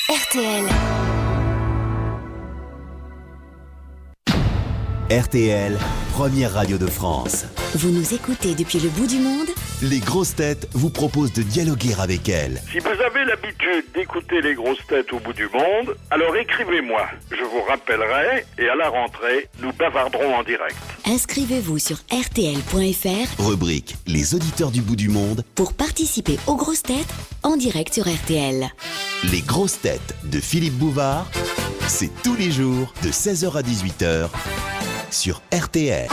RTL. RTL, première radio de France. Vous nous écoutez depuis le bout du monde? Les grosses têtes vous proposent de dialoguer avec elles. Si vous avez l'habitude d'écouter les grosses têtes au bout du monde, alors écrivez-moi. Je vous rappellerai et à la rentrée, nous bavarderons en direct. Inscrivez-vous sur rtl.fr, Rubrique Les auditeurs du bout du monde, pour participer aux grosses têtes en direct sur RTL. les grosses têtes de Philippe Bouvard, c'est tous les jours de 16h à 18h sur RTL.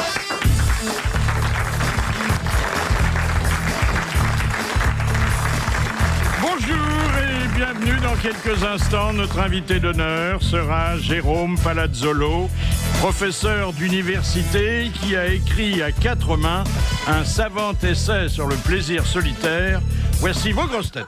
Bonjour et bienvenue. Dans quelques instants, notre invité d'honneur sera Jérôme Palazzolo, professeur d'université qui a écrit à 4 mains un savant essai sur le plaisir solitaire. Voici vos grosses têtes.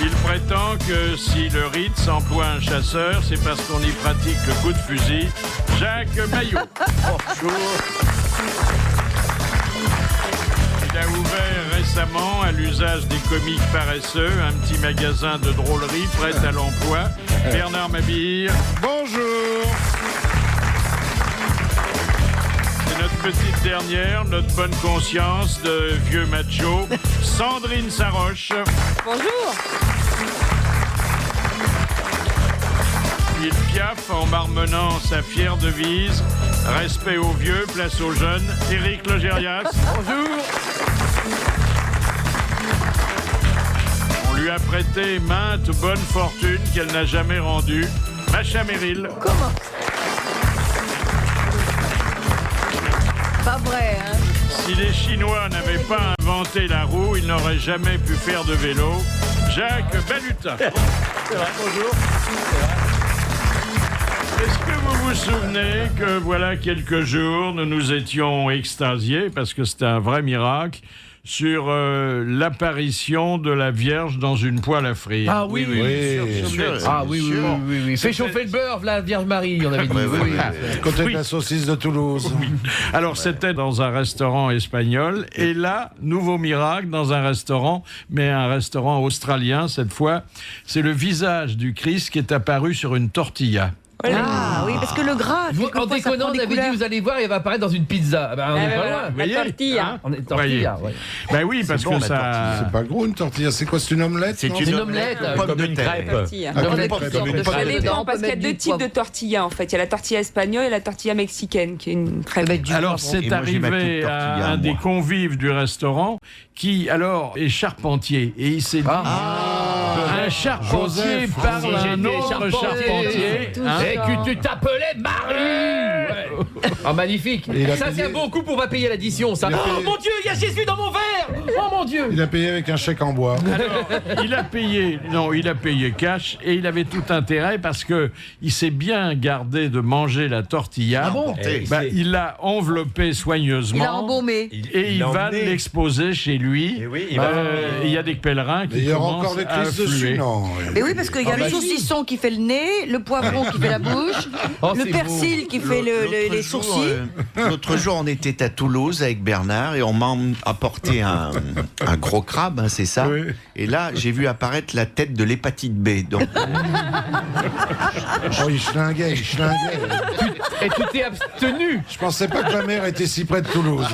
Il prétend que si le Ritz emploie un chasseur, c'est parce qu'on y pratique le coup de fusil. Jacques Maillot. Bonjour. Il a ouvert récemment, à l'usage des comiques paresseux, un petit magasin de drôlerie prêt à l'emploi. Bernard Mabille. Bonjour. C'est notre petite dernière, notre bonne conscience de vieux macho, Sandrine Saroche. Bonjour. Il piaffe en marmonnant sa fière devise. Respect aux vieux, place aux jeunes. Éric Logérias. Bonjour. On lui a prêté maintes bonnes fortunes qu'elle n'a jamais rendues. Macha Merrill. Comment? Pas vrai, hein? Si les Chinois n'avaient pas inventé la roue, ils n'auraient jamais pu faire de vélo. Jacques Balutin. C'est vrai, bonjour. Est-ce que vous vous souvenez que voilà quelques jours, nous nous étions extasiés, parce que c'était un vrai miracle, sur l'apparition de la Vierge dans une poêle à frire. Ah oui, sûr. Ah oui. Fais chauffer le beurre, la Vierge Marie, on avait dit. Côté Oui. de la saucisse de Toulouse. Oui. Alors c'était dans un restaurant espagnol, et là, nouveau miracle, dans un restaurant, mais un restaurant australien cette fois, c'est le visage du Christ qui est apparu sur une tortilla. Ah oui, parce que le gras, En déconnant, on avait dit, vous allez voir, il va apparaître dans une pizza. Ben, on n'est pas loin. voyez, la tortilla. hein On est tortilla, ouais. Ben oui, parce que ça... C'est pas gros une tortilla, c'est quoi, c'est une omelette? C'est une omelette, comme une crêpe. tortilla. Ah, L'omelette comme une sorte de pomme Ça de chair. dépend, parce qu'il y a deux types de tortillas en fait. Il y a la tortilla espagnole et la tortilla mexicaine, qui est une crêpe. Alors c'est Et moi, j'ai ma arrivé petite à tortilla, un des moi. convives du restaurant qui alors est charpentier et il s'est dit un charpentier Joseph. parle à un J'étais autre charpentier. Tout hein. ça. Et que tu t'appelais Marie. Ouais. Ah, magnifique. Et il a Ça, payé- c'est beaucoup pour pas payer l'addition, ça. Il a Oh payé- mon Dieu, il y a Jésus dans mon verre. Oh mon Dieu. Il a payé avec un chèque en bois. Il a payé cash et il avait tout intérêt parce que il s'est bien gardé de manger la tortilla. Ah bon? Il l'a enveloppée soigneusement. Il a embaumé. Et il va l'exposer chez lui. Et oui, Il y y a des pèlerins Mais qui il y aura commencent encore des à crises affluer. dessus, non? Mais oui, parce qu'il y a le saucisson qui fait le nez, le poivron qui fait la bouche, Oh, le c'est persil qui fait les sourcils. L'autre jour, on était à Toulouse avec Bernard et on m'a apporté un gros crabe, hein, c'est ça. Oui. Et là, j'ai vu apparaître la tête de l'hépatite B. Donc, Oh, il schlinguait. Et tu t'es abstenu. Je pensais pas que la mer était si près de Toulouse.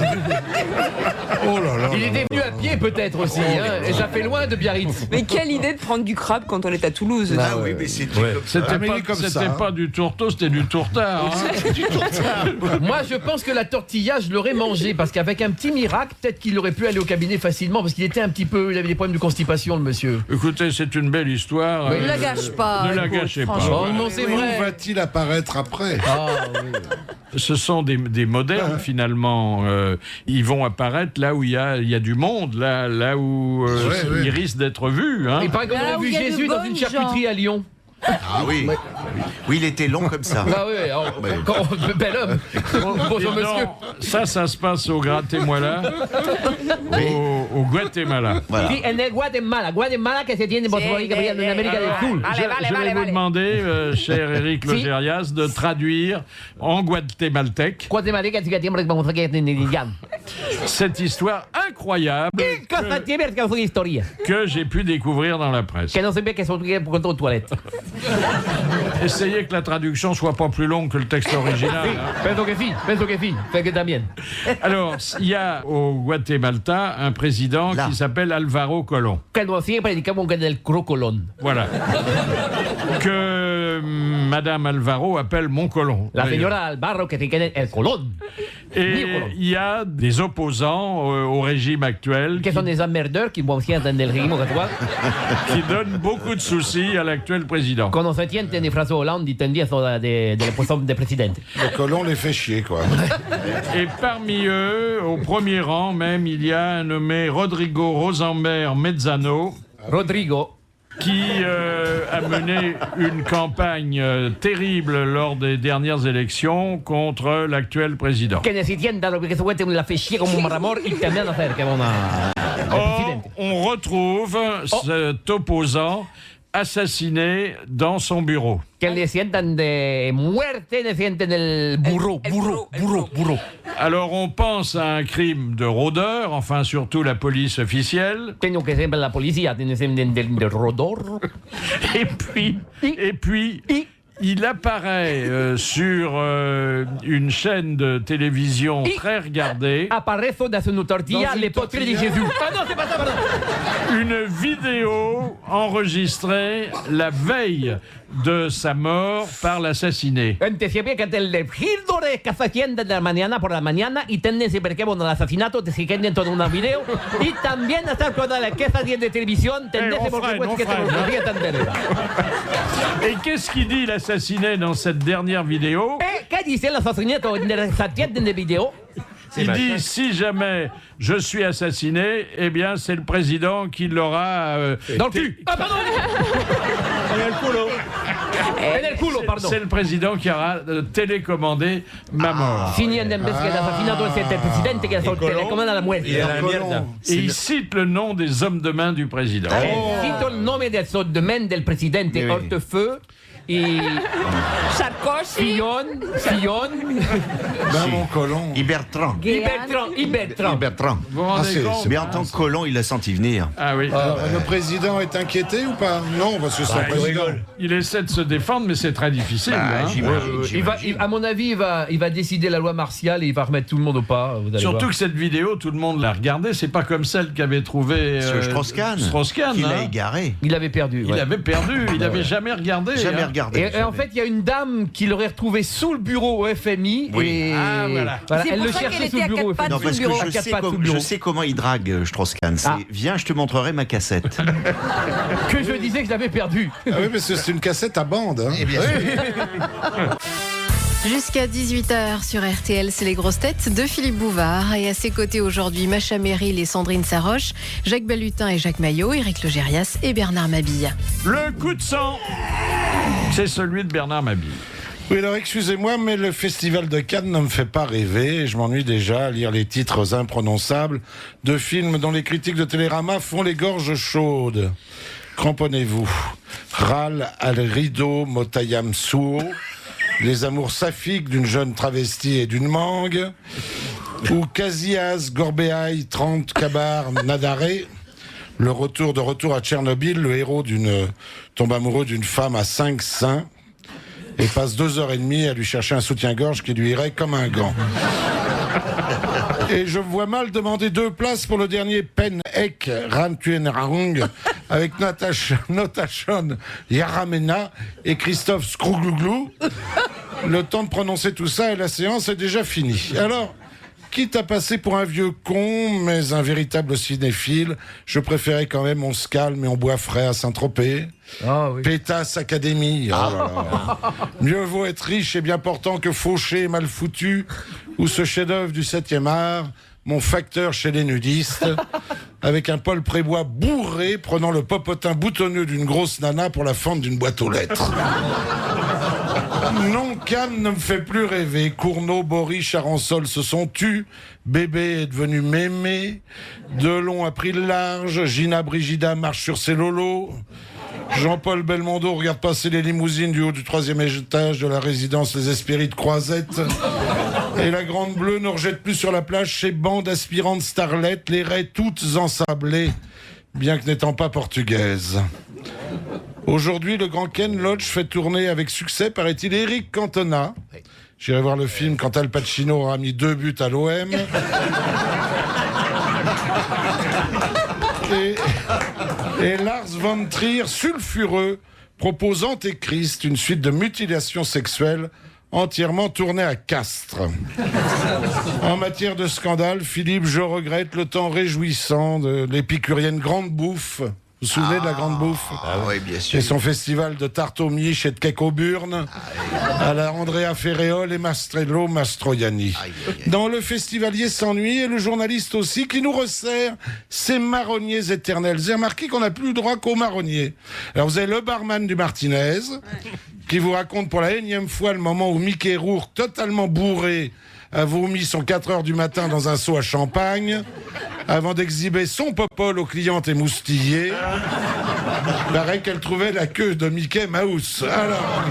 Oh là là. Il était venu à pied peut-être aussi, hein, et ça fait loin de Biarritz. Mais quelle idée de prendre du crabe quand on est à Toulouse. ah oui, mais c'était C'était mais il est comme ça, c'était hein. pas du tourteau, c'était du tourtard. hein. Moi, je pense que la tortilla, je l'aurais mangée parce qu'avec un petit miracle, peut-être qu'il aurait pu aller au cabinet facilement parce qu'il était un petit peu, il avait des problèmes de constipation, le monsieur. Écoutez, c'est une belle histoire. Ne la gâche pas. Ne la écoute, gâchez pas. franchement. Oh non, c'est Où vrai. va-t-il apparaître après? Ah, oui. Ce sont des modernes finalement. Ils vont apparaître là où il y a du monde, là où Ouais. ils risquent d'être vus. Hein. Il paraît qu'on Là a où vu il y a de Jésus dans bonnes une charcuterie à Lyon. Ah oui. Oui, il était long comme ça. Ah oui, bel homme. Bonjour Dis monsieur. donc, ça se passe au Guatemala. Au Guatemala. Voilà. Sí, en el Guatemala que se tiene por favor, Gabriel, en América del Sur. Je vais vous demander, cher Éric Si. Logérias, de traduire en guatémaltèque. Guatemala que se tiene por favor, cette histoire incroyable Cosa tiene que hacer historia. que j'ai pu découvrir dans la presse. Que no se ve que son pour aux toilettes. Essayez que la traduction soit pas plus longue que le texte original. hein. Penso que sí. Fait que también. Alors, il y a au Guatemala un président Là. qui s'appelle Alvaro Colón. Cuando siempre predicamos que del crocolón. Voilà. Que Madame Alvaro appelle mon Colón. La d'ailleurs. señora Alvaro que se quede el colón. Et Mi Colón. il y a des opposants au régime actuel Que son des emmerdeurs qui vont siempre del régimen actual. qui donnent beaucoup de soucis à l'actuel président. Cuando se sienten de François Hollande y tendría de puesto de presidente. Le colon les fait chier, quoi. Et parmi eux, au premier rang même, il y a un nommé Rodrigo Rosenberg Mezzano, Rodrigo. qui a mené une campagne terrible lors des dernières élections contre l'actuel président. Que se sienta lo que se cuente la fe chier como un ramor y también hacer que van a... Or, on retrouve cet opposant assassiné dans son bureau. Que le sientan de muerte, le sienten el burro. Alors on pense à un crime de rôdeur, enfin surtout la police officielle, Tengo que siempre la policía tiene siempre del rodor. et puis il apparaît sur une chaîne de télévision très regardée, Aparezo de una tortilla, Dans une le postre de tortilla. Jesús. Ah non, c'est pas ça, pardon. une vidéo enregistrée la veille de sa mort par l'assassiné. Antes siempre que el gildore que hacían de la mañana por la mañana y tienen siempre que bueno el asesinato te siguen dentro de un video y también hasta cuando la que salía de televisión tenés on por freine, supuesto on que te freine, lo hein. podría entender. Et qu'est-ce qu'il dit l'assassiné dans cette dernière vidéo? ¿Qué dice el asesinato de esa tienda de video? Il dit, si jamais je suis assassiné, eh bien c'est le président qui l'aura... Dans le cul. Ah pardon. En el culo, pardon. C'est le président qui aura télécommandé ma mort. Fini en vez que el asesinato es el presidente que le recomienda la muerte. Et il cite le nom des hommes de main du président. Cito el nombre del soldemén del presidente Oui. Hortefeux y Sarkozy. Fillon, Ben, mon colon. Et Bertrand. y Bertrand. Bertrand. Vous vous rendez c'est- compte? Mais en tant que colon, il l'a senti venir. Ah oui. Le président est inquiété ou pas? Non, parce que c'est un président. Il essaie de se défendre, mais c'est très difficile. hein. À mon avis, il va décider la loi martiale et il va remettre tout le monde au pas. Vous allez Surtout voir. que cette vidéo, tout le monde l'a regardée. C'est pas comme celle qu'avait trouvée Strauss-Kahn. Strauss-Kahn, Qui l'a hein. égaré. Il avait perdu. Il ouais. avait perdu. Il n'avait jamais regardé. Jamais hein. regardé. Et en fait, il y a une dame qui l'aurait retrouvé sous le bureau au FMI. Oui. Et Ah, voilà. C'est elle pour le ça cherchait qu'elle sous le était à bureau. quatre pattes Non, sous parce le que bureau. je sais comment il drague Strauss-Kahn. C'est, Ah. viens, je te montrerai ma cassette. Que je disais que je l'avais perdu. Ah oui, mais c'est une cassette à bande. Hein. bien sûr. Jusqu'à 18h sur RTL, c'est les grosses têtes de Philippe Bouvard. Et à ses côtés aujourd'hui, Macha Merrill et Sandrine Saroche, Jacques Balutin et Jacques Maillot, Éric Logérias et Bernard Mabille. Le coup de sang, c'est celui de Bernard Mabille. Oui, alors excusez-moi, mais le festival de Cannes ne me fait pas rêver. Je m'ennuie déjà à lire les titres imprononçables de films dont les critiques de Télérama font les gorges chaudes. Cramponnez-vous. Ral al rideau Motayam Suo, Les amours saphiques d'une jeune travestie et d'une mangue, ou Casillas Gorbeaï 30 Kabar Nadaré, le retour à Tchernobyl, le héros tombe amoureux d'une femme à 5 seins et passe 2h30 à lui chercher un soutien-gorge qui lui irait comme un gant. Et je vois mal demander 2 places pour le dernier Pen Ek Rantuenrang avec Notachon Yaramena et Christophe Skrouglouglou. Le temps de prononcer tout ça et la séance est déjà finie. Alors, quitte à passer pour un vieux con, mais un véritable cinéphile, je préférais quand même on se calme et on boit frais à Saint-Tropez. Ah oui. Pétasse Académie. Oh là là. Mieux vaut être riche et bien portant que fauché et mal foutu, ou ce chef-d'œuvre du 7e art, Mon facteur chez les nudistes, avec un Paul Prébois bourré prenant le popotin boutonneux d'une grosse nana pour la fente d'une boîte aux lettres. Non, Cannes ne me fait plus rêver. Cournot, Bory, Charansol se sont tus. Bébé est devenu mémé. Delon a pris le large. Gina Brigida marche sur ses lolos. Jean-Paul Belmondo regarde passer les limousines du haut du 3e étage de la résidence Les Espérites Croisettes. Et la Grande Bleue ne rejette plus sur la plage ses bandes aspirantes starlettes, les raies toutes ensablées, bien que n'étant pas portugaises. Aujourd'hui, le Grand Ken Lodge fait tourner avec succès, paraît-il, Eric Cantona. J'irai voir le film quand Al Pacino aura mis 2 buts à l'OM. Et Lars von Trier, sulfureux, propose Antéchrist, une suite de mutilations sexuelles entièrement tournée à Castres. En matière de scandale, Philippe, je regrette le temps réjouissant de l'épicurienne Grande Bouffe. Vous vous souvenez de la Grande Bouffe? Ah oui, bien sûr. Et son festival de tarte aux miches et de cake aux burnes à la Andrea Ferréol et Mastrello Mastroianni. Dans le festivalier s'ennuie et le journaliste aussi qui nous resserre ces marronniers éternels. Vous avez remarqué qu'on n'a plus le droit qu'aux marronniers. Alors vous avez le barman du Martinez qui vous raconte pour la énième fois le moment où Mickey Rourke, totalement bourré, a vomi son 4 heures du matin dans un seau à champagne avant d'exhiber son popole aux clientes émoustillées. Il paraît qu'elle trouvait la queue de Mickey Mouse. Alors,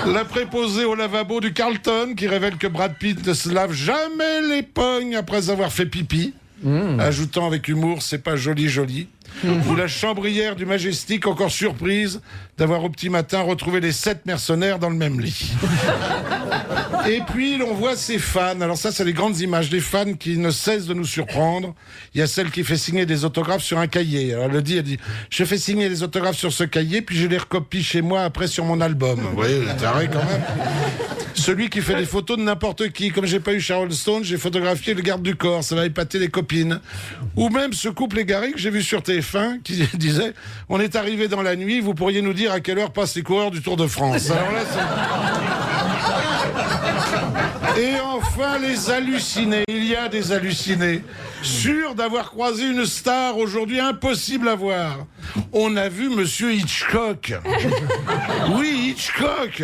la préposée au lavabo du Carlton qui révèle que Brad Pitt ne se lave jamais les pognes après avoir fait pipi, ajoutant avec humour « c'est pas joli joli ». Ou la chambrière du Majestic, encore surprise d'avoir au petit matin retrouvé les 7 mercenaires dans le même lit. Et puis l'on voit ses fans, alors ça c'est les grandes images, des fans qui ne cessent de nous surprendre. Il y a celle qui fait signer des autographes sur un cahier. Alors elle dit je fais signer des autographes sur ce cahier puis je les recopie chez moi après sur mon album. Vous voyez, l'intérêt quand même. Celui qui fait des photos de n'importe qui. Comme j'ai pas eu Sharon Stone, j'ai photographié le garde du corps. Ça va épater les copines. Ou même ce couple égaré que j'ai vu sur TF1 qui disait « On est arrivé dans la nuit, vous pourriez nous dire à quelle heure passent les coureurs du Tour de France ?» Alors là, et enfin, les hallucinés. Il y a des hallucinés. Sûrs d'avoir croisé une star aujourd'hui impossible à voir. On a vu Monsieur Hitchcock. Oui, Hitchcock.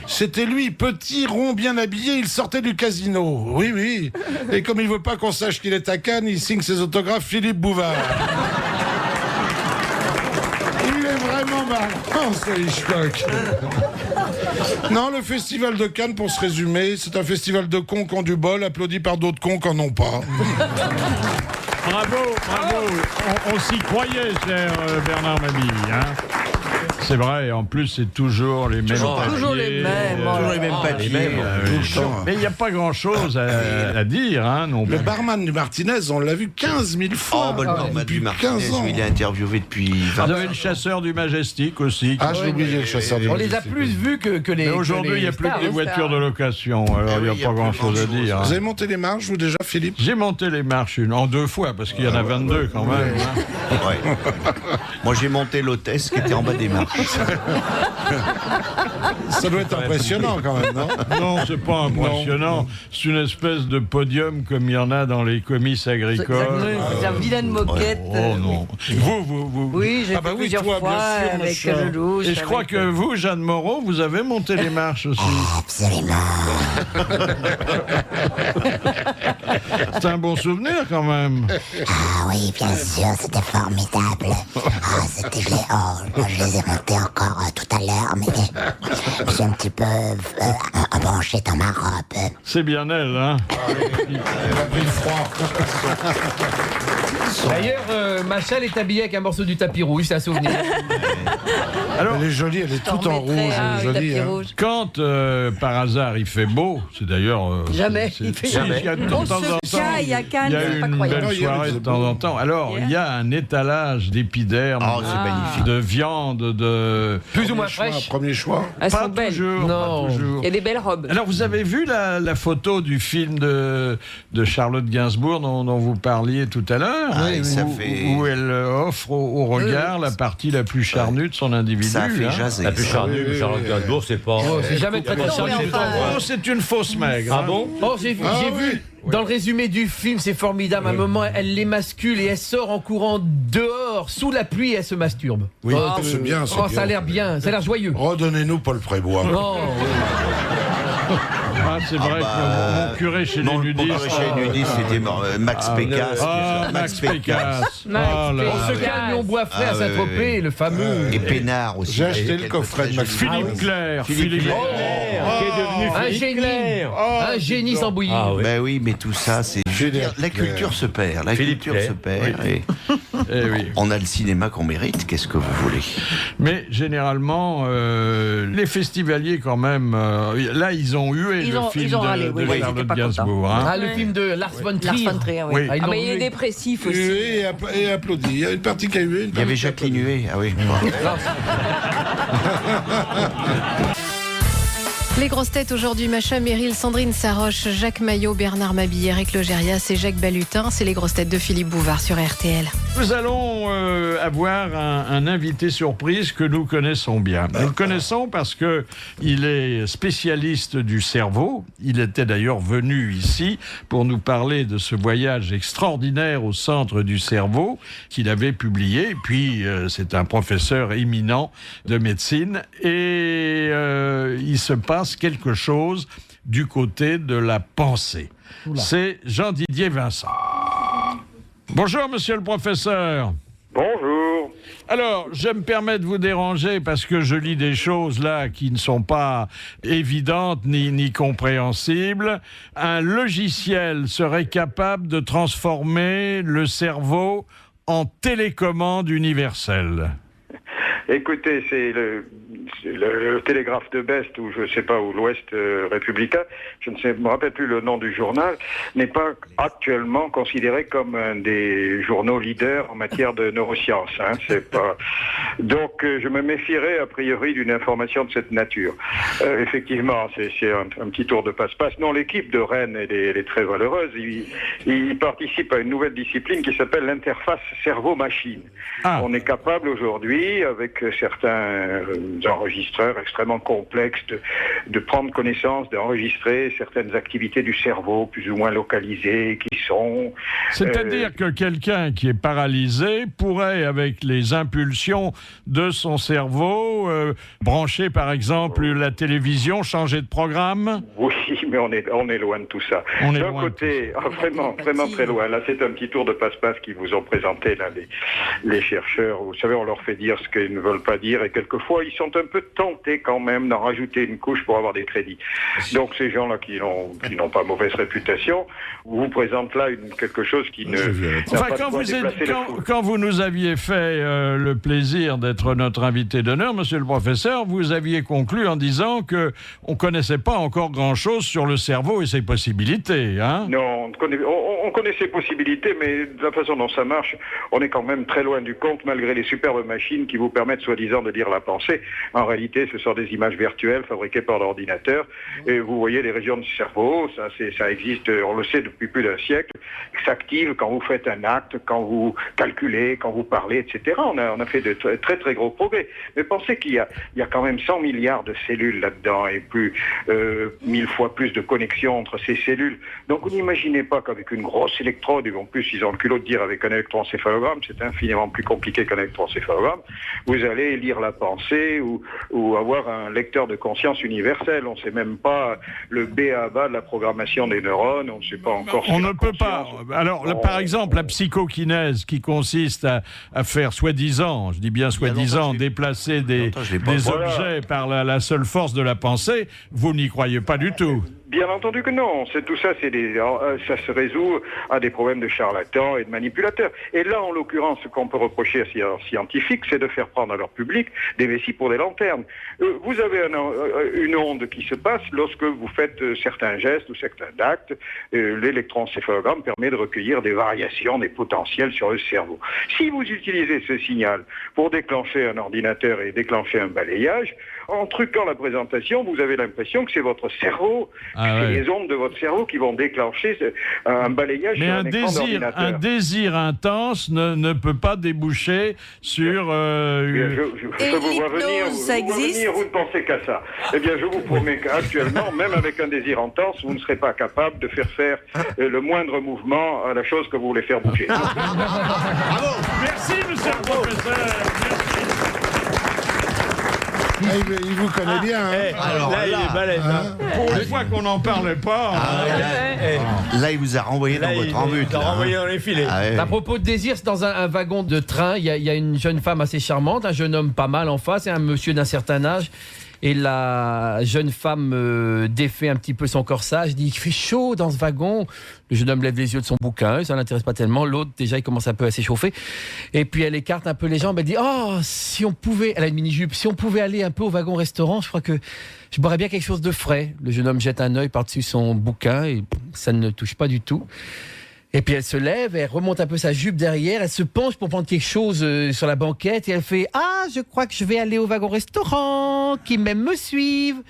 C'était lui, petit, rond, bien habillé. Il sortait du casino. Oui, oui. Et comme il veut pas qu'on sache qu'il est à Cannes, il signe ses autographes Philippe Bouvard. Il est vraiment marrant, ce Hitchcock. Non, le festival de Cannes, pour se résumer, c'est un festival de cons qui ont du bol, applaudi par d'autres cons qui n'en ont pas. Bravo, bravo. On s'y croyait, cher Bernard Mabille. Hein. C'est vrai, en plus, c'est toujours les mêmes papiers. Toujours les mêmes. Toujours les mêmes papiers. Mais il n'y a pas grand-chose à dire, hein, non plus. Le barman du Martinez, on l'a vu 15 000 fois. Oh, bah, le barman du Martinez, 15 ans. il est interviewé depuis 20 ans. Vous avez le chasseur du Majestic aussi. Ah, j'ai oublié le chasseur du On les a Majestic. plus vus que les. Mais aujourd'hui, il n'y a plus que des voitures de location, alors il n'y a pas grand-chose à dire. Vous Hein. avez monté les marches, vous, déjà, Philippe? J'ai monté les marches en 2 fois, parce qu'il y en a 22 quand même. Hein. Ouais. Moi, j'ai monté l'hôtesse qui était en bas des marches. Ça doit être impressionnant, quand même, non? Non, c'est pas impressionnant. C'est une espèce de podium comme il y en a dans les comices agricoles. C'est une vilaine moquette. Oh non. Vous. Oui, j'ai Ah bah fait oui, plusieurs toi, bien fois sûr, mon avec chat. Lelouch. Et je crois que vous, Jeanne Moreau, vous avez monté les marches aussi. Absolument. C'est un bon souvenir quand même. Ah oui, bien sûr, c'était formidable. Ah, c'était je les ai montés encore tout à l'heure, mais je suis un petit peu branché dans ma robe. C'est bien elle, hein. Elle a pris froid. D'ailleurs, Machal est habillée avec un morceau du tapis rouge, c'est un souvenir. Alors, Elle est jolie, elle est toute en rouge. Elle est jolie, hein. quand par hasard il fait beau, c'est d'ailleurs. Jamais, c'est- il fait si, jamais. il y a de On temps en se temps. caille à Cannes, Il y a c'est pas une croyable. belle soirée de temps en temps. Alors, il y a un étalage d'épiderme, Oh, c'est magnifique. de viande, de. Plus ou moins Choix, fraîche. premier choix. Elles Pas sont belles. toujours. Non. Pas toujours. Il y a des belles robes. Alors, vous avez vu la photo du film de Charlotte Gainsbourg dont vous parliez tout à l'heure, Ah, où, ça fait- où elle offre au regard la partie la plus charnue de son individu. Ça a fait hein. jaser. La plus charnue, Charlotte Gainsbourg, c'est pas. Oh, c'est jamais très très chargé. Oh, c'est une fausse maigre. Ah hein. bon? Oh, j'ai vu. Dans le résumé du film, c'est formidable. À un moment, elle les mascule et elle sort en courant dehors, sous la pluie, et elle se masturbe. Oui, Oh, c'est bien. oh, ça a l'air bien, ça a l'air joyeux. Redonnez-nous Paul Prébois. Non, Ah c'est vrai que mon curé chez les nudistes... Mon curé chez les nudistes, c'était Max Pécasse. Max Pécasse. Max Oh là là. On se calme et on boit frais à Saint-Tropez, le fameux. Et Pénard aussi. J'ai acheté le coffret de Max Philippe Clair. Philippe Clair. Qui est devenu Un Philippe génie. Clair. Un génie sans bouillir. Ah oui. Ben oui, mais tout ça, c'est. Je veux dire, la culture se perd. La Philippe culture Clair. se perd. Et Eh oui. on a le cinéma qu'on mérite. Qu'est-ce que vous voulez? Mais généralement, les festivaliers quand même, là ils ont hué Ils le ont- film ils ont râlé, de oui, ils étaient Charlotte pas Gainsbourg. Hein. Ah, le film de Lars von Trier. Lars von Trier, oui. Oui. Ah, ils Ah, l'ont mais il est rué. dépressif aussi. Hué et applaudi. Il y a une partie qui a hué, une Il y partie avait qui a Jacqueline applaudi. Huet. Ah oui. Les grosses têtes aujourd'hui, Macha Merrill, Sandrine Saroche, Jacques Maillot, Bernard Mabille, Eric Logérias et Jacques Balutin. C'est les grosses têtes de Philippe Bouvard sur RTL. Nous allons avoir un invité surprise que nous connaissons bien. Nous le connaissons parce que il est spécialiste du cerveau. Il était d'ailleurs venu ici pour nous parler de ce voyage extraordinaire au centre du cerveau qu'il avait publié. Puis c'est un professeur éminent de médecine et il se passe quelque chose du côté de la pensée. C'est Jean-Didier Vincent. Bonjour, monsieur le professeur. Bonjour. Alors, je me permets de vous déranger parce que je lis des choses là qui ne sont pas évidentes ni compréhensibles. Un logiciel serait capable de transformer le cerveau en télécommande universelle. Écoutez, c'est le télégraphe de Best, ou je ne sais pas, ou l'Ouest républicain, je ne me rappelle plus le nom du journal, n'est pas actuellement considéré comme un des journaux leaders en matière de neurosciences. Hein, c'est pas... Donc je me méfierais a priori d'une information de cette nature. Effectivement, c'est un petit tour de passe-passe. Non, l'équipe de Rennes, elle est très valeureuse. Il participe à une nouvelle discipline qui s'appelle l'interface cerveau-machine. Ah. On est capable aujourd'hui, avec certains enregistreurs extrêmement complexes, de prendre connaissance, d'enregistrer certaines activités du cerveau, plus ou moins localisées, qui sont... C'est-à-dire que quelqu'un qui est paralysé pourrait, avec les impulsions de son cerveau, brancher par exemple la télévision, changer de programme? Oui, mais on est loin de tout ça. D'un côté, vraiment très loin. Là, c'est un petit tour de passe-passe qu'ils vous ont présenté, là, les chercheurs. Vous savez, on leur fait dire ce qu'ils ne veulent pas dire, et quelquefois, ils sont un peu tentés quand même d'en rajouter une couche pour avoir des crédits. Donc, ces gens-là qui n'ont pas mauvaise réputation, vous présentent là quelque chose qui ne... Enfin, quand vous nous aviez fait le plaisir d'être notre invité d'honneur, monsieur le professeur, vous aviez conclu en disant que on connaissait pas encore grand-chose sur le cerveau et ses possibilités, hein? Non, on connaît ses possibilités, mais de la façon dont ça marche, on est quand même très loin du compte, malgré les superbes machines qui vous permettent soi-disant de lire la pensée. En réalité, ce sont des images virtuelles fabriquées par l'ordinateur. Et vous voyez les régions du cerveau, ça existe, on le sait depuis plus d'un siècle, s'activent quand vous faites un acte, quand vous calculez, quand vous parlez, etc. On a fait de très très gros progrès. Mais pensez qu'il y a quand même 100 milliards de cellules là-dedans et plus 1000 fois plus de connexions entre ces cellules. Donc vous n'imaginez pas qu'avec une grosse électrode, et en plus ils ont le culot de dire avec un électroencéphalogramme, c'est infiniment plus compliqué qu'un électroencéphalogramme, vous allez lire la pensée ou avoir un lecteur de conscience universel. On ne sait même pas le B.A.-ba de la programmation des neurones, on ne sait pas encore... On ne peut pas. Alors, par exemple, la psychokinèse qui consiste à faire soi-disant, je dis bien soi-disant, déplacer des objets par la seule force de la pensée, vous n'y croyez pas du tout. Bien entendu que non. Tout ça, ça se résout à des problèmes de charlatans et de manipulateurs. Et là, en l'occurrence, ce qu'on peut reprocher aux scientifiques, c'est de faire prendre à leur public des vessies pour des lanternes. Vous avez une onde qui se passe lorsque vous faites certains gestes ou certains actes. L'électroencéphalogramme permet de recueillir des variations, des potentiels sur le cerveau. Si vous utilisez ce signal pour déclencher un ordinateur et déclencher un balayage, en truquant la présentation, vous avez l'impression que c'est votre cerveau, c'est les ondes de votre cerveau qui vont déclencher un balayage sur un écran d'ordinateur. Un désir intense ne peut pas déboucher sur... Je peux vous voir venir, vous ne pensez qu'à ça. Eh bien, je vous promets qu'actuellement, même avec un désir intense, vous ne serez pas capable de faire le moindre mouvement à la chose que vous voulez faire bouger. Bravo. Merci, monsieur le professeur. Merci. Il vous connaît bien. Hein. Alors là, il est balèze. Pour une fois qu'on n'en parlait pas. Là, il vous a renvoyé dans votre embut. Il a renvoyé dans les filets. Ah, ouais. À propos de désir, c'est dans un wagon de train. Il y a une jeune femme assez charmante, un jeune homme pas mal en face et un monsieur d'un certain âge. Et la jeune femme défait un petit peu son corsage, dit qu'il fait chaud dans ce wagon. Le jeune homme lève les yeux de son bouquin, ça ne l'intéresse pas tellement. L'autre, déjà, il commence un peu à s'échauffer. Et puis elle écarte un peu les jambes, elle dit « Oh, si on pouvait... » Elle a une mini-jupe. « Si on pouvait aller un peu au wagon-restaurant, je crois que je boirais bien quelque chose de frais. » Le jeune homme jette un œil par-dessus son bouquin et ça ne le touche pas du tout. Et puis elle se lève, elle remonte un peu sa jupe derrière, elle se penche pour prendre quelque chose sur la banquette et elle fait « Ah, je crois que je vais aller au wagon-restaurant, qui même me suivent !»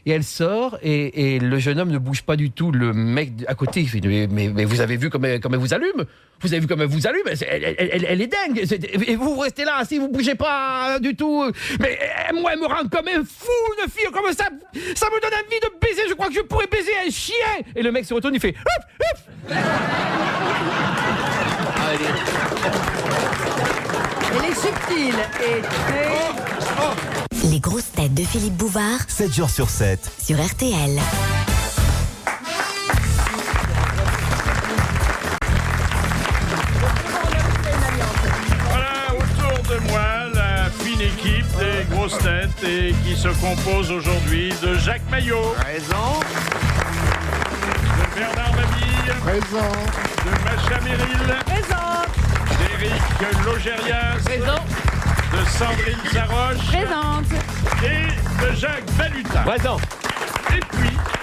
Et elle sort et le jeune homme ne bouge pas du tout. Le mec à côté, il fait « Mais vous avez vu comme elle vous allume ? Vous avez vu comme elle vous allume ? Elle est dingue. Et vous restez là, si vous bougez pas du tout. Mais moi, elle me rend comme un fou, une fille comme ça. Ça me donne envie de baiser. Je crois que je pourrais baiser un chien. » Et le mec se retourne, il fait « Hop, hop !» Elle est subtile et très... Les grosses têtes de Philippe Bouvard 7 jours sur 7. sur RTL. Voilà, autour de moi, la fine équipe des grosses têtes et qui se compose aujourd'hui de Jacques Maillot, Présent. de Bernard Mabille, Présent. de Macha Merrill, d'Éric Logérias, de Sandrine Saroche et de Jacques Balutin. Présent.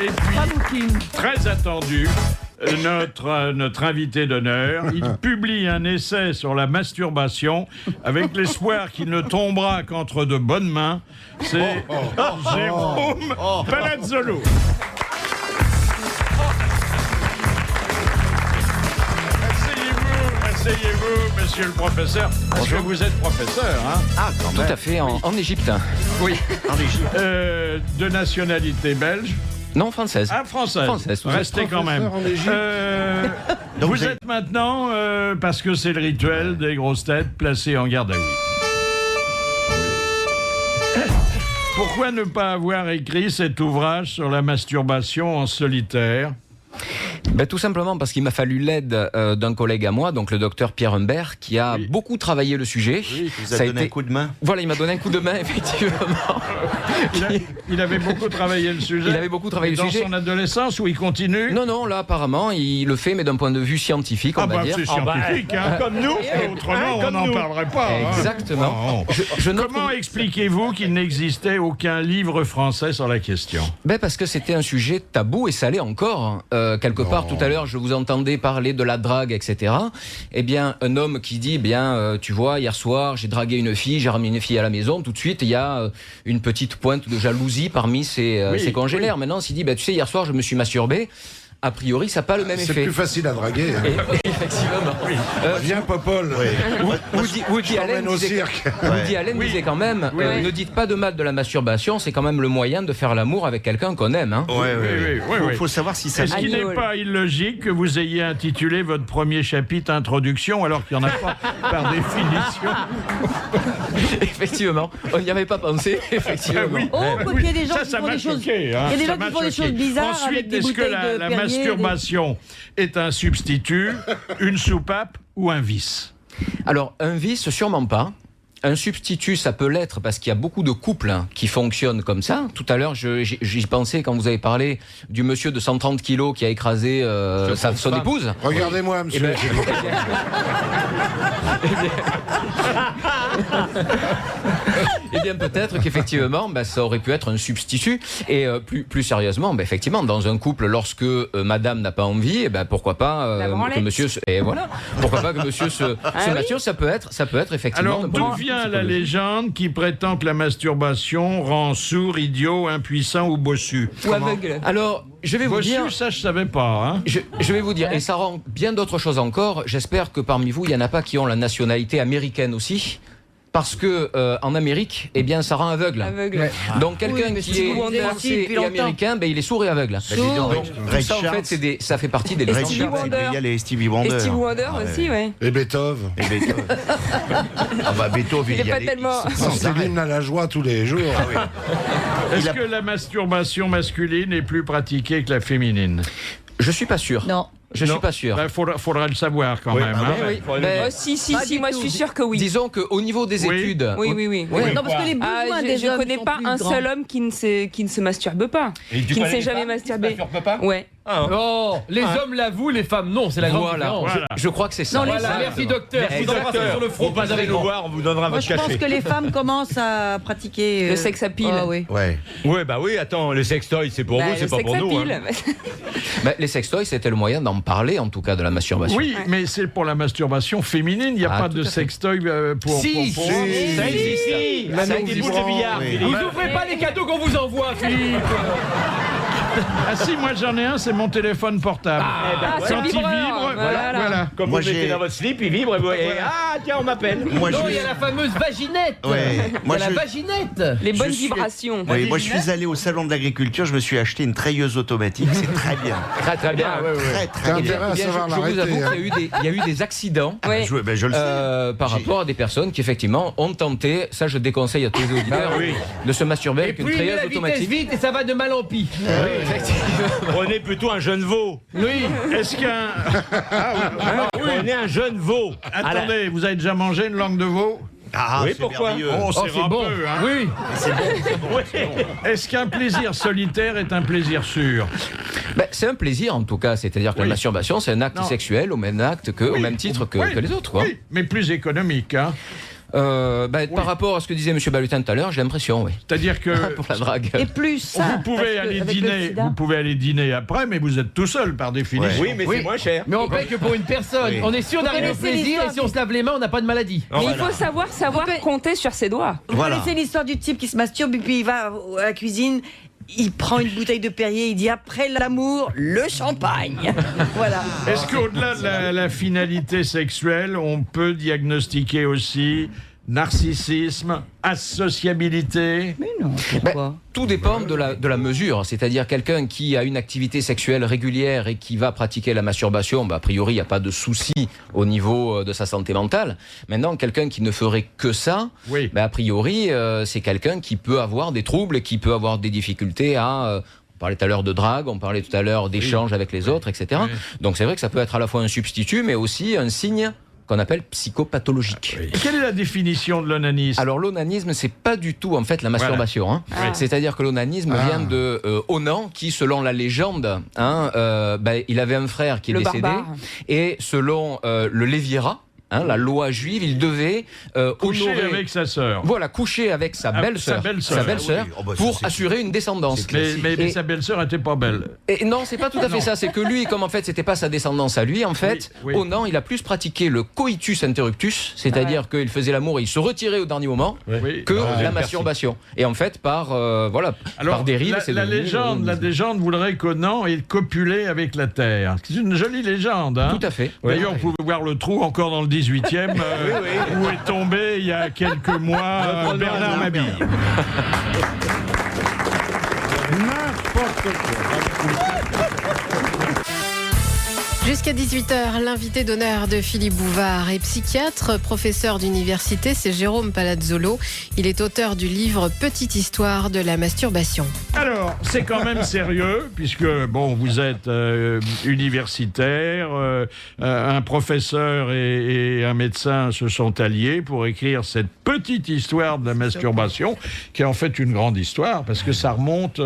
Et puis, très attendu, notre invité d'honneur, il publie un essai sur la masturbation avec l'espoir qu'il ne tombera qu'entre de bonnes mains. C'est Jérôme Palazzolo. Asseyez-vous, monsieur le professeur, parce que vous êtes professeur, hein? Ah, quand même. Tout à fait, en Égypte. Oui. En Égypte. De nationalité belge. Non, française. Ah, française. Française. Restez quand même. En Égypte. Donc Vous êtes maintenant, parce que c'est le rituel des grosses têtes, placés en garde à vue. Pourquoi ne pas avoir écrit cet ouvrage sur la masturbation en solitaire ? Ben, tout simplement parce qu'il m'a fallu l'aide d'un collègue à moi, donc le docteur Pierre Humbert, qui a beaucoup travaillé le sujet. Oui, qui vous a donné un coup de main. Voilà, il m'a donné un coup de main, effectivement. Il avait beaucoup travaillé le sujet. Il avait beaucoup travaillé le sujet. Dans son adolescence, où il continue. Non, là, apparemment, il le fait, mais d'un point de vue scientifique, on va dire. C'est scientifique, hein, comme nous. Autrement, on n'en parlerait pas. Exactement. Comment expliquez-vous qu'il n'existait aucun livre français sur la question ? Ben parce que c'était un sujet tabou et ça l'est encore. Quelque part, tout à l'heure, je vous entendais parler de la drague, etc. Eh bien, un homme qui dit, tu vois, hier soir, j'ai dragué une fille, j'ai ramené une fille à la maison, tout de suite, il y a une petite pointe de jalousie parmi ses congénères. Maintenant, s'il dit, tu sais, hier soir, je me suis masturbé. A priori, ça n'a pas le même effet. C'est plus facile à draguer. Hein. Effectivement. Viens, Popol. Woody Allen disait quand même, ne dites pas de mal de la masturbation, c'est quand même le moyen de faire l'amour avec quelqu'un qu'on aime. Hein. Il faut savoir si ça... Est-ce qu'il n'est pas illogique que vous ayez intitulé votre premier chapitre Introduction, alors qu'il n'y en a pas par définition ? Effectivement, on n'y avait pas pensé, effectivement. Il y a des gens qui font des choses... Il y a des gens qui font des choses bizarres. Ensuite, avec des est-ce que bouteilles de la Perrier, masturbation est un substitut, une soupape ou un vice ? Alors, un vice, sûrement pas. Un substitut, ça peut l'être parce qu'il y a beaucoup de couples qui fonctionnent comme ça. Tout à l'heure, j'y pensais quand vous avez parlé du monsieur de 130 kilos qui a écrasé son épouse. Regardez-moi, monsieur. Eh bien, peut-être qu'effectivement, ça aurait pu être un substitut. Et plus sérieusement, effectivement, dans un couple, lorsque madame n'a pas envie, pourquoi pas que monsieur pourquoi pas que monsieur se masturbe, ça peut être effectivement. Alors, d'où vient la légende qui prétend que la masturbation rend sourd, idiot, impuissant ou bossu? Ou aveugle. Alors, je vais vous dire... ça, je savais pas. Hein. Je vais vous dire, et ça rend bien d'autres choses encore. J'espère que parmi vous, il n'y en a pas qui ont la nationalité américaine aussi. Parce que en Amérique, eh bien, ça rend aveugle. Aveugle. Donc quelqu'un qui est français et américain, ben, il est sourd et aveugle. Donc, tout ça, en fait, ça fait partie des légendes. Stevie Wonder. Et Stevie Wonder aussi, ouais. Et Beethoven. Beethoven, il est pas tellement. Céline a la joie tous les jours. Est-ce que la masturbation masculine est plus pratiquée que la féminine? Je suis pas sûr. Non. Je suis pas sûr. Ben, faudra le savoir quand même. Si, moi je suis sûr que oui. Disons qu'au niveau des études. Oui. Non, parce que les besoins des je hommes connais sont pas plus un grands. seul homme qui ne se masturbe pas. Qui ne s'est jamais masturbé. Ouais. Oh, les hommes l'avouent, les femmes non, c'est la grande différence. Je crois que c'est ça. Non, les Voilà, femmes- merci docteur. Merci, Vous embrassez docteur. sur le front, Vous pas passerez avec nous moi. voir, on vous donnera Moi, votre je pense cachet. que les femmes commencent à pratiquer Le sexe à pile. Ah, oui. Ouais. Ouais, bah oui, attends, les sextoys, c'est pour vous, c'est pas pour nous. Hein. Les sextoys, c'était le moyen d'en parler, en tout cas, de la masturbation. Oui, mais c'est pour la masturbation féminine. Il n'y a pas tout de à fait. sextoy pour. Si, pour- Ça existe, si. Manon Ça existe, boules de billard, oui. Philippe. Vous ouvrez pas les cadeaux qu'on vous envoie, Philippe. Ah si, moi j'en ai un, c'est mon téléphone portable. c'est le Quand il vibreur, vibre, voilà. Comme Moi, vous le mettez j'ai- dans votre slip, il vibre et ah, tiens, on m'appelle. Moi, Non, je il y a la fameuse vaginette. Ouais. Il y Moi, a la je- vaginette. Les bonnes Je suis- vibrations. Oui, moi je suis allé au salon de l'agriculture, je me suis acheté une treilleuse automatique, c'est très bien. Très très bien. Très T'as très bien. intérêt à Eh bien, savoir je vous l'arrêter. avoue hein. qu'il y a eu des accidents. Ouais. Je le sais. Par rapport à des personnes qui effectivement ont tenté, ça je déconseille à tous les auditeurs, de se masturber Et avec une puis il met treilleuse la vitesse automatique. vite et ça va de mal en pis. Prenez plutôt un jeune veau. Oui. Est-ce qu'un. Prenez un jeune veau. Attendez, vous avez déjà mangé une langue de veau? Ah, Oui, c'est pourquoi merveilleux. Oh, c'est C'est bon. râpeux, hein. Oui. Est-ce qu'un plaisir solitaire est un plaisir sûr? C'est un plaisir en tout cas, c'est-à-dire que la masturbation c'est un acte Non. sexuel au même acte que, au même titre que les autres. Quoi. Oui, mais plus économique. Hein. Par rapport à ce que disait M. Balutin tout à l'heure, j'ai l'impression, oui. C'est-à-dire que Pour la drague. Et plus ça. vous pouvez parce que aller avec le dîner, sida- vous pouvez aller dîner après, mais vous êtes tout seul par définition. Oui, mais c'est moins cher. Mais on paye que pour une personne. Oui. On est sûr d'arriver au connaissez plaisir l'histoire et si on se lave les mains, on n'a pas de maladie. Mais il faut savoir compter sur ses doigts. Vous Voilà. connaissez l'histoire du type qui se masturbe et puis il va à la cuisine, il prend une bouteille de Perrier, il dit après l'amour, le champagne. Voilà. Est-ce qu'au-delà de la finalité sexuelle, on peut diagnostiquer aussi narcissisme, associabilité? Mais non, pourquoi Tout dépend de la mesure, c'est-à-dire quelqu'un qui a une activité sexuelle régulière et qui va pratiquer la masturbation, a priori il n'y a pas de souci au niveau de sa santé mentale. Maintenant, quelqu'un qui ne ferait que ça, Oui. a priori c'est quelqu'un qui peut avoir des troubles et qui peut avoir des difficultés à... on parlait tout à l'heure de drague, on parlait tout à l'heure d'échange avec les autres, etc. Oui. Donc c'est vrai que ça peut être à la fois un substitut, mais aussi un signe qu'on appelle psychopathologique. Et quelle est la définition de l'onanisme? Alors l'onanisme, c'est pas du tout en fait la masturbation. Hein. Ah. C'est-à-dire que l'onanisme vient de Onan, qui selon la légende, il avait un frère qui est Le décédé, barbare. et selon le Lévirat, la loi juive, il devait Coucher honorer, avec sa sœur. voilà, coucher avec sa belle-sœur, belle-sœur. Ah oui. Oh, bah, pour c'est- assurer une descendance. Mais Et- sa belle-sœur était pas belle. Et non, c'est pas tout à fait ça. C'est que lui, comme en fait, c'était pas sa descendance à lui, en fait, Oui. Onan, il a plus pratiqué le coitus interruptus, c'est-à-dire qu'il faisait l'amour et il se retirait au dernier moment, Oui. que Ah, la masturbation. Et en fait, par Alors, dérive, c'est la devenu légende, la l'onanisme. légende voudrait qu'Onan ait copulé avec la terre. C'est une jolie légende. Hein. Tout à fait. D'ailleurs, vous pouvez voir le trou encore dans le 18e, où est tombé il y a quelques mois Bernard Mabille. N'importe quoi. Jusqu'à 18h, l'invité d'honneur de Philippe Bouvard est psychiatre, professeur d'université, c'est Jérôme Palazzolo. Il est auteur du livre Petite histoire de la masturbation. Alors, c'est quand même sérieux, puisque, bon, vous êtes universitaire, un professeur et un médecin se sont alliés pour écrire cette petite histoire de la masturbation, qui est en fait une grande histoire, parce que ça remonte...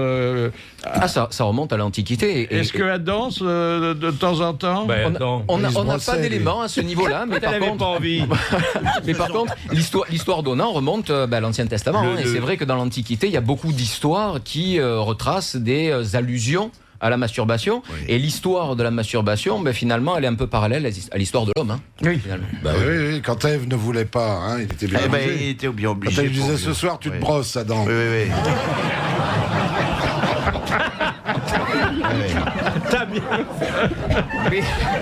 ça remonte à l'Antiquité. Est-ce que Adam, de temps en temps... On n'a pas d'éléments à ce niveau-là, mais par contre, pas envie. mais par contre, l'histoire d'Onan remonte à l'Ancien Testament. Et c'est vrai que dans l'Antiquité, il y a beaucoup d'histoires qui retracent des allusions à la masturbation. Oui. Et l'histoire de la masturbation, finalement, elle est un peu parallèle à l'histoire de l'homme. Hein, oui. Oui. Quand Ève ne voulait pas, il était bien obligé. Il était bien obligé. Quand elle disait ce soir, tu te brosses, Adam. Oui. T'as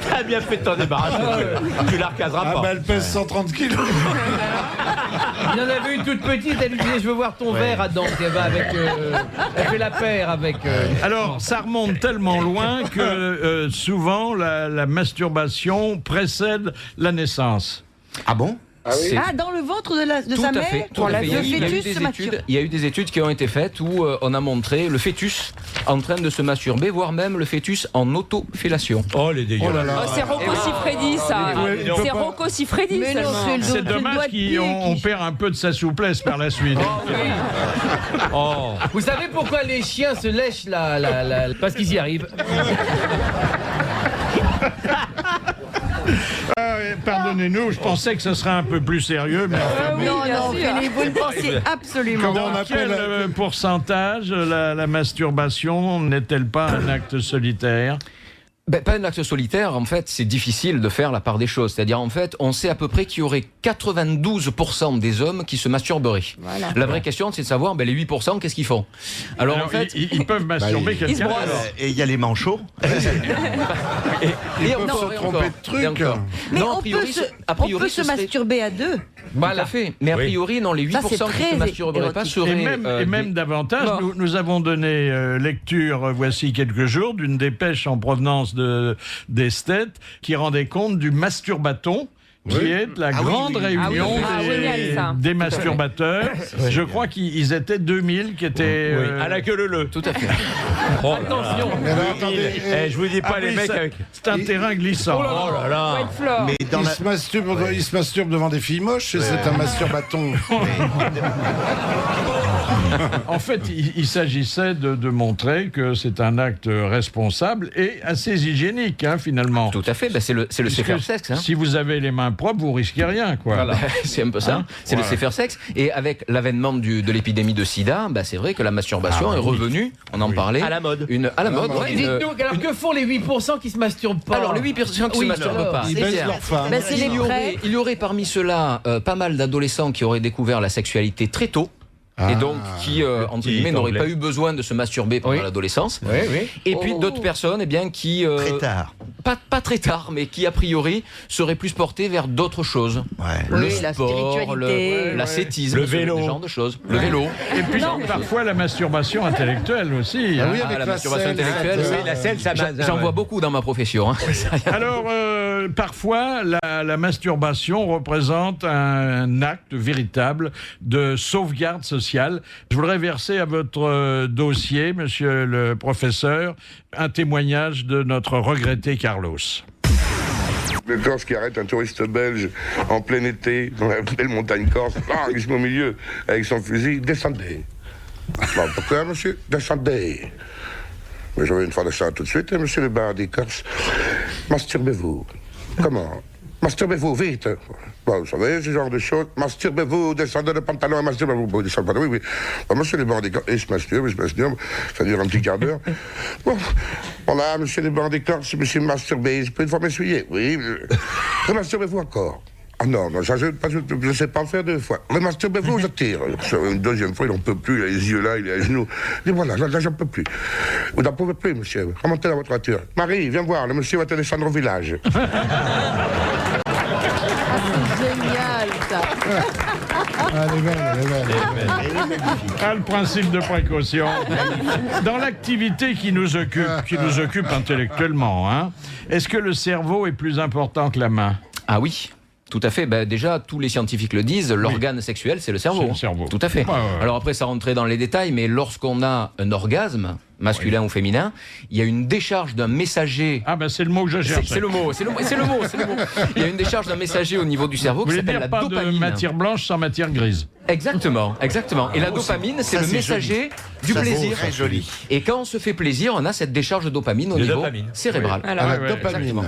T'as bien fait de t'en débarrasser. Tu la recaseras pas. Elle pèse 130 kilos. Il en avait une toute petite, elle lui disait je veux voir ton verre, Adam. Elle va avec. Elle fait la paire avec. Alors, ça remonte tellement loin que souvent la masturbation précède la naissance. Ah bon? Ah, dans le ventre de sa mère. Tout à fait. Le fœtus se masturbe. Il y a eu des études qui ont été faites où on a montré le fœtus en train de se masturber, voire même le fœtus en autofellation. Oh, les dégâts. C'est Rocco Siffredi, ça. C'est Rocco Siffredi, Mais non, seulement. C'est dommage qu'on perd un peu de sa souplesse par la suite. Vous savez pourquoi les chiens se lèchent parce qu'ils y arrivent. Pardonnez-nous, je pensais que ce serait un peu plus sérieux, mais Non, Philippe, vous le pensiez absolument. dans quel pourcentage la masturbation n'est-elle pas un acte solitaire? Pas un acte solitaire, en fait, c'est difficile de faire la part des choses. C'est-à-dire, en fait, on sait à peu près qu'il y aurait 92% des hommes qui se masturberaient. Voilà. La vraie question, c'est de savoir, les 8%, qu'est-ce qu'ils font? Alors en fait, ils peuvent masturber quelqu'un. Et il y a les manchots. Ils peuvent se tromper de trucs. Mais non, on peut se masturber à deux. Voilà. Tout à fait. Mais a priori, non, les 8% qui se masturberaient pas seraient... Et même davantage, nous avons donné lecture, voici quelques jours, d'une dépêche en provenance d'esthètes qui rendait compte du masturbaton, qui est la grande réunion des masturbateurs. Je crois qu'ils étaient 2000 qui étaient... à la queue leu. Tout à fait. Attention. Je vous dis pas les mecs avec... C'est un terrain glissant. Oh là là. Mais Il se masturbe devant des filles moches, c'est un masturbaton. En fait, il s'agissait de montrer que c'est un acte responsable et assez hygiénique, finalement. Tout à fait, c'est le céphère-sexe. Si vous avez les mains propres, vous risquez rien, quoi. Voilà. C'est un peu ça. C'est le céphère-sexe. Et avec l'avènement de l'épidémie de sida, c'est vrai que la masturbation est revenue, on en parlait. À la mode. À la mode, Dites-nous, alors que font les 8% qui se masturbent pas? Alors, les 8% qui se masturbent pas. Ils baissent leurs femmes. Il y aurait parmi ceux-là pas mal d'adolescents qui auraient découvert la sexualité très tôt. Et donc qui, entre guillemets, n'auraient pas eu besoin de se masturber pendant l'adolescence. Et puis d'autres personnes qui... Très tard. Pas très tard, mais qui, a priori, seraient plus portées vers d'autres choses. Le la sport, spiritualité. l'ascétisme, le vélo. ce genre de choses. Le vélo. Et puis parfois la masturbation intellectuelle aussi. La masturbation intellectuelle, la selle, ça j'en vois beaucoup dans ma profession. Alors, parfois, la masturbation représente un acte véritable de sauvegarde sociale. Je voudrais verser à votre dossier, monsieur le professeur, un témoignage de notre regretté Carlos. Le Corse qui arrête un touriste belge en plein été dans la belle montagne corse, il se met au milieu avec son fusil, descendez. Bon, pourquoi, monsieur? Descendez. Mais j'avais une fois de ça tout de suite, monsieur le bardi corse. Masturbez-vous. Comment? Masturbez-vous, vite. Bon, vous savez, ce genre de choses. Masturbez-vous, descendez le pantalon, masturbez-vous, descendez le pantalon, oui. Bon, monsieur les bandits, il se masturbe, ça dure un petit quart d'heure. Bon, voilà, monsieur les bandits, je me suis masturbé, je peux une fois m'essuyer, oui. Masturbez-vous encore. Ah non, je ne sais pas en faire deux fois. Mais masturbez-vous, je tire. Une deuxième fois, il n'en peut plus, il a les yeux là, il est à genoux. Et voilà, là, j'en peux plus. Vous n'en pouvez plus, monsieur. Remontez dans votre voiture. Marie, viens voir, le monsieur va te descendre au village. Génial, ça. Le principe de précaution. Dans l'activité qui nous occupe intellectuellement, est-ce que le cerveau est plus important que la main? Ah oui. Tout à fait. Déjà, tous les scientifiques le disent, l'organe sexuel, c'est le cerveau. C'est le cerveau. Tout à fait. Alors après, ça rentrait dans les détails, mais lorsqu'on a un orgasme, masculin ou féminin, il y a une décharge d'un messager. C'est le mot que je cherche. C'est le mot. Il y a une décharge d'un messager au niveau du cerveau qui s'appelle la dopamine. Pas de matière blanche sans matière grise. Exactement. Et la dopamine, c'est le messager du plaisir. Très joli. Et quand on se fait plaisir, on a cette décharge de dopamine au niveau cérébral. Dopamine.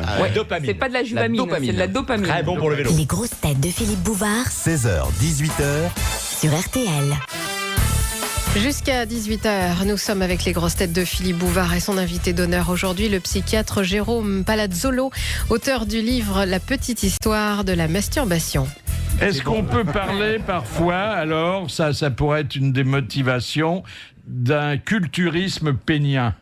C'est pas de la juvamine, c'est de la dopamine. Très bon pour le vélo. Les grosses têtes de Philippe Bouvard. 16h, 18h. Sur RTL. Jusqu'à 18h, nous sommes avec les grosses têtes de Philippe Bouvard et son invité d'honneur aujourd'hui, le psychiatre Jérôme Palazzolo, auteur du livre La petite histoire de la masturbation. Est-ce qu'on peut parler parfois, alors, ça pourrait être une des motivations, d'un culturisme pénien?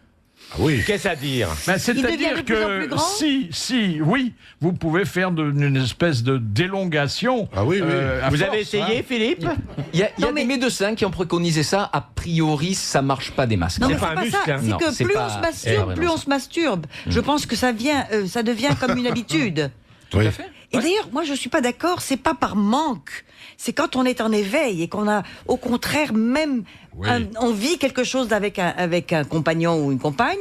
Oui. Qu'est-ce à dire? Ben, Il devient de c'est-à-dire plus en plus que grand oui, vous pouvez faire une espèce d'élongation. Ah oui, oui. Vous avez essayé, Philippe? Il y a des médecins qui ont préconisé ça. A priori, ça marche pas des masques. Non, mais C'est c'est pas un pas muscle, ça. hein. C'est Non, que c'est plus pas- on se c'est masturbe, vraiment plus on ça. se masturbe. Je pense que ça devient comme une habitude. Tout à fait. Et d'ailleurs, moi, je suis pas d'accord. C'est pas par manque. C'est quand on est en éveil et qu'on a, au contraire, même on vit quelque chose avec un compagnon ou une compagne,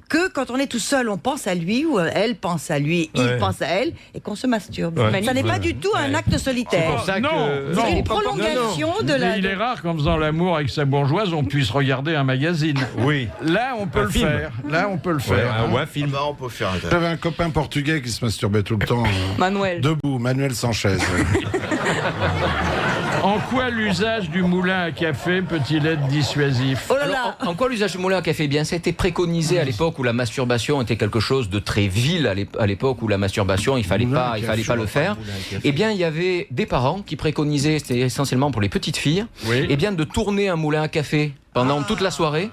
que quand on est tout seul, on pense à lui ou elle pense à lui, il pense à elle, et qu'on se masturbe. Ouais. Ça n'est pas du tout un acte solitaire. pour ça que- C'est une prolongation de la. Mais il est rare qu'en faisant l'amour avec sa bourgeoise, on puisse regarder un magazine. Oui. Là, on peut Un le film. faire. Là, on peut le Ouais, faire. hein. un film. Bah, on peut faire un... J'avais un copain portugais qui se masturbait tout le temps. Manuel. Debout, Manuel Sanchez. En quoi l'usage du moulin à café peut-il être dissuasif? Oh là Alors, là. en quoi l'usage du moulin à café? Bien, ça a été préconisé à l'époque où la masturbation était quelque chose de très vil, à l'époque où la masturbation, il fallait pas le faire. Eh bien, il y avait des parents qui préconisaient, c'était essentiellement pour les petites filles, eh bien, de tourner un moulin à café pendant toute la soirée.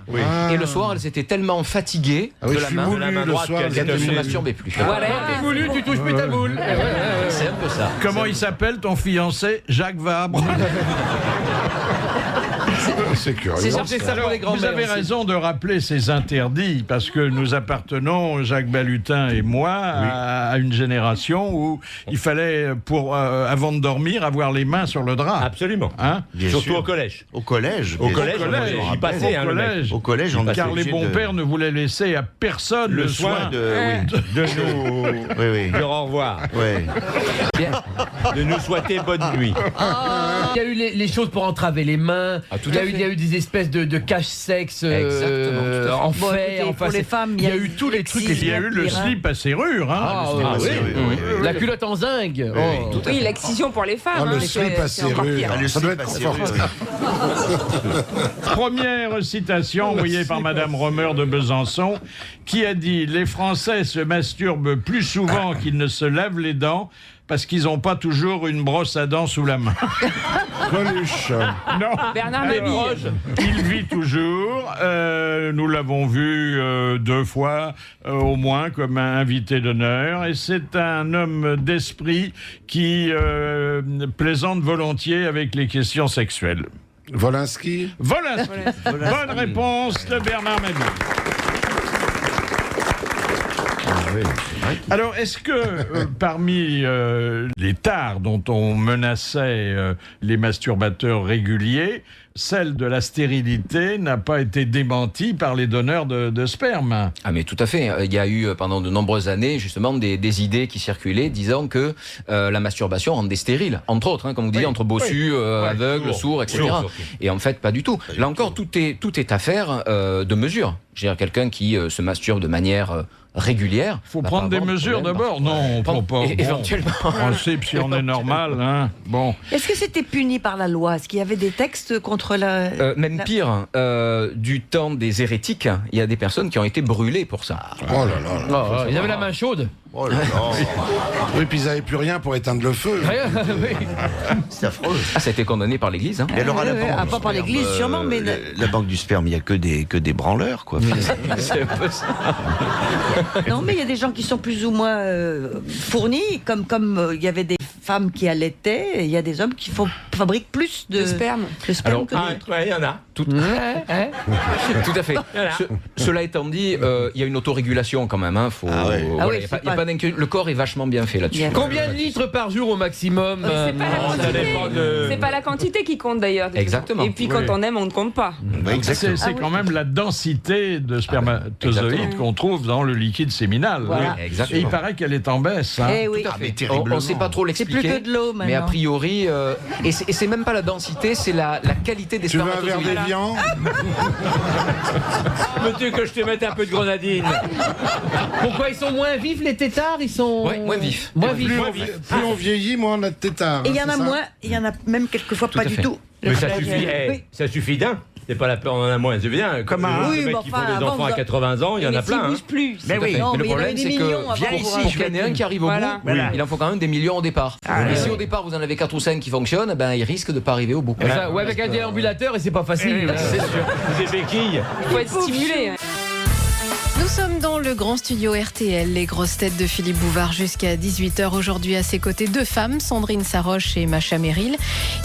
Et le soir, elles étaient tellement fatiguées de la main, droite qu'elles ne se masturbaient plus. Voilà, t'es voulu, tu touches plus ta boule. C'est un peu ça. Comment il s'appelle ton fiancé? Jacques Vabre. C'est curieux. C'est chercher ça pour les Vous grands-mères. avez aussi. raison de rappeler ces interdits, parce que nous appartenons, Jacques Balutin et moi, à une génération où il fallait, avant de dormir, avoir les mains sur le drap. Absolument. Hein? Bien Surtout sûr. au collège. Au collège. Au bien collège, sûr. collège, j'y passais, hein, le mec. collège. Au collège, on Car les bons pères ne voulaient laisser à personne Le soin de nous Oui, dire au revoir. oui. De nous souhaiter bonne nuit. Il y a eu les choses pour entraver les mains. tout il, y à a eu, fait. il y a eu des espèces de cache-sexe Exactement, tout à fait. en Bon, fer. écoutez, Enfin, pour les femmes, il y a eu tous les trucs. Il y a eu le slip à serrure. Hein? Ah, slip à oui. serrure, oui, oui. La culotte en zinc. Oh. Oui, l'excision pour les femmes. Ah, le hein, slip à c'est encore serrure. pire. Le Ça doit slip être à serrure, confortable. Première citation envoyée par Madame Romer de Besançon, qui a dit « Les Français se masturbent plus souvent qu'ils ne se lavent les dents parce qu'ils n'ont pas toujours une brosse à dents sous la main. » Coluche. Non. Bernard Alors, Mabille. il vit toujours. Nous l'avons vu 2 fois au moins comme un invité d'honneur. Et c'est un homme d'esprit qui plaisante volontiers avec les questions sexuelles. Volinsky. Voilà. Bonne réponse de Bernard Mabille. Alors, est-ce que parmi les tares dont on menaçait les masturbateurs réguliers, celle de la stérilité n'a pas été démentie par les donneurs de sperme? Ah mais tout à fait. Il y a eu pendant de nombreuses années justement des idées qui circulaient disant que la masturbation rendait stérile, entre autres, hein, comme vous disiez, entre bossus, aveugles, sourds, etc. Et en fait, pas du tout. Là encore, tout est affaire de mesure. Je veux dire, quelqu'un qui se masturbe de manière régulière. Il faut prendre des mesures d'abord. Non, pas. Éventuellement. En principe, si on est normal, hein. Bon. Est-ce que c'était puni par la loi? Est-ce qu'il y avait des textes contre la. Même pire, du temps des hérétiques, il y a des personnes qui ont été brûlées pour ça. Oh là là. Oh, ils avaient la main chaude. Oh là là. Oui, puis ils n'avaient plus rien pour éteindre le feu. Oui. C'est affreux. Ah, ça a été condamné par l'Église. Hein. Et alors à la banque Ah, du pas par sperme, l'Église, sûrement, mais la banque du sperme, il n'y a que des branleurs, quoi. C'est un peu ça. Non, mais il y a des gens qui sont plus ou moins fournis, comme il y avait des femmes qui allaitaient, et il y a des hommes qui fabriquent plus de sperme. Alors, que Il y en a. Tout à fait. Cela étant dit, il y a une autorégulation quand même. Hein. Faut, Ah ouais. voilà, Ah oui, il y a c'est pas- il y a pas- pas d'inquiétude. Le corps est vachement bien fait là-dessus. Bien. Combien de litres par jour au maximum C'est pas la ça quantité. dépend de- C'est pas la quantité qui compte d'ailleurs. Exactement. Et puis quand on aime, on ne compte pas. C'est quand même la densité de spermatozoïdes Exactement. qu'on trouve dans le liquide séminal. Voilà. Oui. Exactement. Et il paraît qu'elle est en baisse. Hein. Eh oui. Tout à fait. mais On terriblement. ne sait pas trop C'est l'expliquer. plus que de l'eau maintenant. Mais a priori, et c'est même pas la densité, c'est la qualité des Tu veux un verre spermatozoïdes. d'évian? Veux-tu que je te mette un peu de grenadine? Pourquoi ils sont moins vifs les tétards? Ils sont Ouais, moins vifs. Moins vifs. Plus on vieillit, moins on a de tétards. Et il y en c'est a ça moins, il y en a même quelquefois Tout pas à du fait. tout. Mais ça Le suffit, frère, oui. ça suffit d'un. C'est pas la peur, on en a moins. C'est bien. Comme un- les Oui, mecs mais qui font enfin, des avant, enfants à vous- 80 ans, il y en Mais a s'ils plein. hein. bougent plus. Mais oui. Non, Mais le mais il y en avait problème, des c'est millions que avant pour pour qu'il y en ait un qui arrive au Voilà. bout, il en faut quand même des millions au départ. Et si au départ vous en avez 4 ou 5 qui fonctionnent, ben il risque de pas arriver au bout. Ça, ouais, avec un déambulateur et c'est pas facile. Des béquilles. Il faut être stimulé. hein. Nous sommes dans le grand studio RTL, les grosses têtes de Philippe Bouvard jusqu'à 18h. Aujourd'hui, à ses côtés, 2 femmes, Sandrine Saroche et Macha Merrill.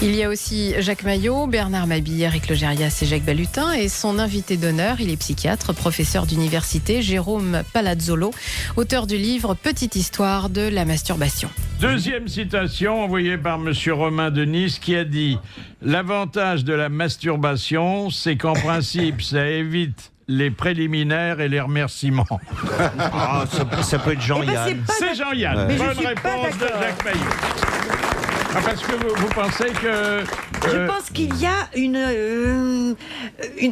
Il y a aussi Jacques Maillot, Bernard Mabille, Eric Logérias et Jacques Balutin. Et son invité d'honneur, il est psychiatre, professeur d'université, Jérôme Palazzolo, auteur du livre Petite histoire de la masturbation. Deuxième citation envoyée par Monsieur Romain de Nice qui a dit « L'avantage de la masturbation, c'est qu'en principe, ça évite les préliminaires et les remerciements. » Ah, ça peut être Jean-Yann. C'est Jean-Yann. Mais je Bonne suis pas réponse de d'accord. Jacques Maillot. Ah, parce que vous pensez que... Je pense qu'il y a une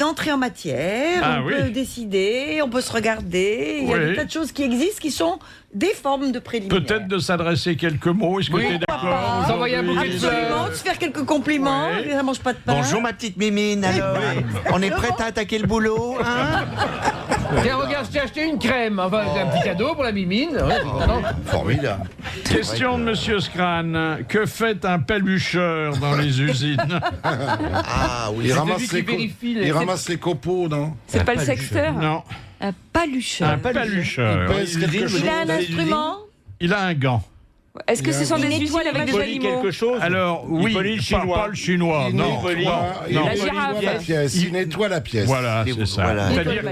entrée en matière, Ah, on oui. peut décider, on peut se regarder, il y a Oui. des tas de choses qui existent qui sont des formes de préliminaires. Peut-être de s'adresser quelques mots. Est-ce que tu es d'accord Vous envoyez un bouquet de fleurs. Absolument, de se faire quelques compliments, Ouais. ça mange pas de pain. Bonjour ma petite Mimine, alors on est prête à attaquer le boulot, hein? Tiens, regarde, je t'ai acheté une crème. Enfin, un petit cadeau pour la mimine. Ouais, c'est content. Formidable. Question de Monsieur Scran. Que fait un palucheur dans les usines? Ah oui. Il celui ramasse, qui les, vérifie les- il ramasse les copeaux, non? C'est pas le sexteur? Non, Un palucheur. un palucheur. Il pèse quelque chose. Il a un instrument. Il a un gant. Est-ce que ce sont des usines avec des polie animaux? quelque chose. Alors, Il oui, polie le pas chinois. le chinois. Il Non, nettoie, il non. La nettoie girafe. la pièce. Il nettoie la pièce. Voilà, c'est ça. Voilà. C'est-à-dire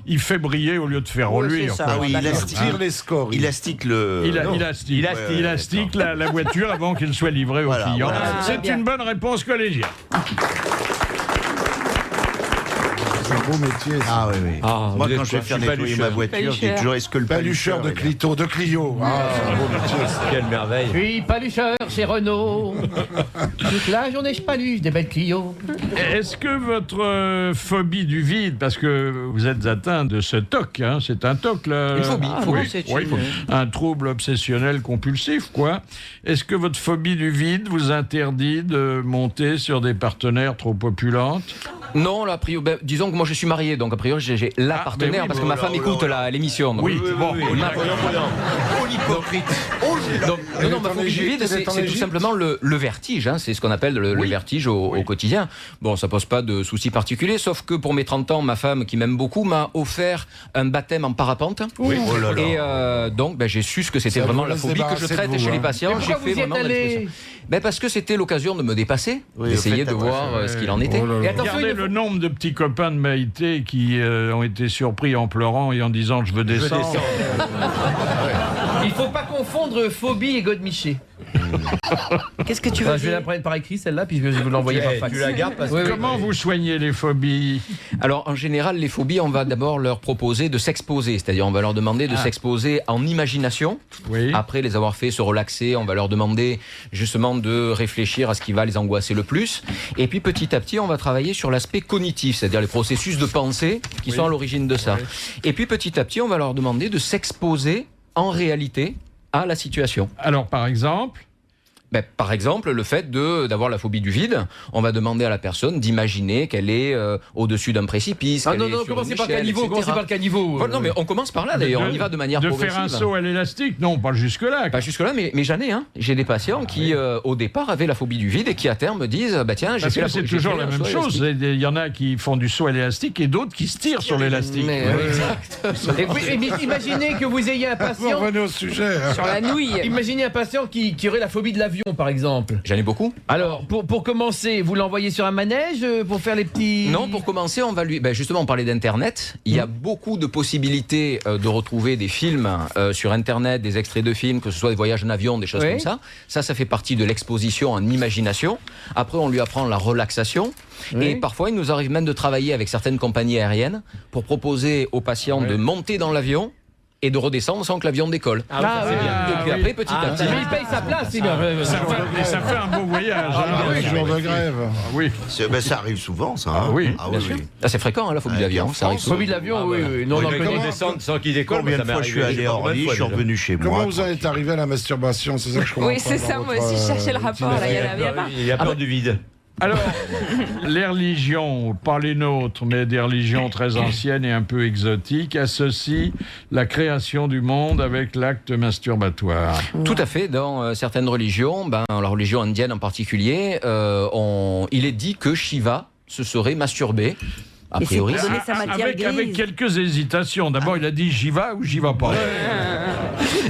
qu'il fait briller au lieu de faire reluire. Ah quoi. oui, il Il astique, tire les scores. il astique le... Il astique la voiture avant qu'elle soit livrée au Voilà, client. voilà. C'est bien. une bonne réponse collégiale. C'est un beau métier. ça. Ah oui, oui. Ah, Moi, vous êtes quand je vais quoi, faire je suis nettoyer ma palucheur. voiture, je dis Palucheur. toujours, est-ce que le Palucheur de est bien? Clito, de Clio. Ah, c'est un beau métier. ça. Quelle merveille. Je suis palucheur chez Renault. Toute la journée, je paluche des belles Clio. Est-ce que votre phobie du vide, parce que vous êtes atteint de ce TOC, hein, c'est un TOC là. Une phobie, Oui, phobie, c'est oui, une- phobie. Un trouble obsessionnel compulsif, quoi. Est-ce que votre phobie du vide vous interdit de monter sur des partenaires trop opulentes? Non, là, disons que moi je suis marié, donc a priori j'ai la Ah, partenaire, mais oui, parce mais que ma oh femme là, écoute oh là. l'émission. donc. Oui, bon. Oh l'hypocrite. Donc, non, ma en phobie du Égypte, vide, elle c'est est en c'est tout Égypte. simplement le vertige. Hein, c'est ce qu'on appelle le vertige au quotidien. Bon, ça pose pas de soucis particuliers, sauf que pour mes 30 ans, ma femme, qui m'aime beaucoup, m'a offert un baptême en parapente. Oui. Oh là là. Et donc, j'ai su ce que c'était Ça vraiment vous la laisse phobie que je débarrasser de traite vous, chez les hein. patients. Mais J'ai pourquoi fait vous y êtes vraiment de allé l'expression. Parce que c'était l'occasion de me dépasser, Oui, d'essayer faites de voir attention. ce qu'il en était. Oh là là. Et attention, Regardez il ne le faut- nombre de petits copains de Maïté qui ont été surpris en pleurant et en disant je veux descendre. il faut pas confondre phobie et godemiché. Qu'est-ce que tu veux Je vais dire la prendre par écrit celle-là, puis je vais vous l'envoyer par fax. Tu la gardes parce Oui, oui. Comment vous soignez les phobies? Alors, en général, les phobies, on va d'abord leur proposer de s'exposer. C'est-à-dire, on va leur demander de s'exposer en imagination. Oui. Après les avoir fait se relaxer, on va leur demander justement de réfléchir à ce qui va les angoisser le plus. Et puis, petit à petit, on va travailler sur l'aspect cognitif, c'est-à-dire les processus de pensée qui sont à l'origine de ça. Et puis, petit à petit, on va leur demander de s'exposer en réalité à la situation. Alors, par exemple, Par exemple, le fait d'avoir la phobie du vide, on va demander à la personne d'imaginer qu'elle est au-dessus d'un précipice. Ah qu'elle non, est non, sur commencez une par le échelle, caniveau, etc. commencez par le caniveau. Voilà, non, mais on commence par là d'ailleurs, on y va de manière de progressive. faire un saut à l'élastique? Non, pas jusque-là. Pas jusque-là, mais j'en ai. Hein. J'ai des patients qui, au départ, avaient la phobie du vide et qui, à terme, me disent bah tiens, j'ai Parce fait que la c'est phobie. toujours j'ai la fait un même saut chose. élastique. Il y en a qui font du saut à l'élastique et d'autres qui se tirent sur l'élastique. Mais, exact. Et puis, imaginez que vous ayez un Vous patient. revenez au sujet. hein. Sur la nouille. Imaginez un patient qui aurait la phobie de l'avion, par exemple. J'en ai beaucoup. Alors, pour commencer, vous l'envoyez sur un manège pour faire les petits... Non, pour commencer, on va lui. Justement, on parlait d'Internet. Il y a beaucoup de possibilités de retrouver des films sur Internet, des extraits de films, que ce soit des voyages en avion, des choses Oui. comme ça. Ça fait partie de l'exposition en imagination. Après, on lui apprend la relaxation. Oui. Et parfois, il nous arrive même de travailler avec certaines compagnies aériennes pour proposer aux patients de monter dans l'avion et de redescendre sans que l'avion décolle. Ah, oui. Et puis après, petit à petit. Mais il paye sa place, il Ça fait un beau voyage. Jour de grève. Oui. Ça arrive souvent, ça. Ah oui, bien sûr. Ah, c'est fréquent, hein, la phobie de l'avion. en Ça arrive France, souvent. Phobie de l'avion, oui, oui. Non, on en Mais connaît. comment descendre sans qu'il décolle? Combien ça de m'est fois je suis arrivé, allé à combien de Orly, fois je suis déjà. revenu chez moi. Comment vous en êtes arrivé à la masturbation? C'est ça que je comprends Oui, pas c'est dans ça, moi votre, aussi, je cherchais le rapport. Là, il y en a pas. Il a peur du vide. Alors, les religions, pas les nôtres, mais des religions très anciennes et un peu exotiques, associent la création du monde avec l'acte masturbatoire. Tout à fait. Dans certaines religions, la religion indienne en particulier, il est dit que Shiva se serait masturbé A priori, Et c'est pour donner sa matière avec grise. quelques hésitations. D'abord, il a dit j'y vais ou j'y vais pas.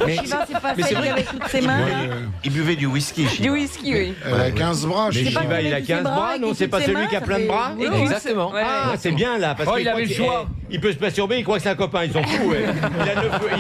Mais Shiva, c'est pas mais c'est celle vrai. avec toutes ses mains, là. Il buvait du whisky. Du whisky, oui. Elle a 15 bras. Mais C'est pas Shiva, qu'il il a met tous ses 15 bras bras, et non, qu'il c'est pas fait ses celui mains, qui a ça plein de fait- bras. Oui, Exactement. Ah, c'est bien là, parce Oh, qu'il il avait croit le qu'il- choix. il peut se masturber, il croit que c'est un copain, ils s'en foutent. Ouais.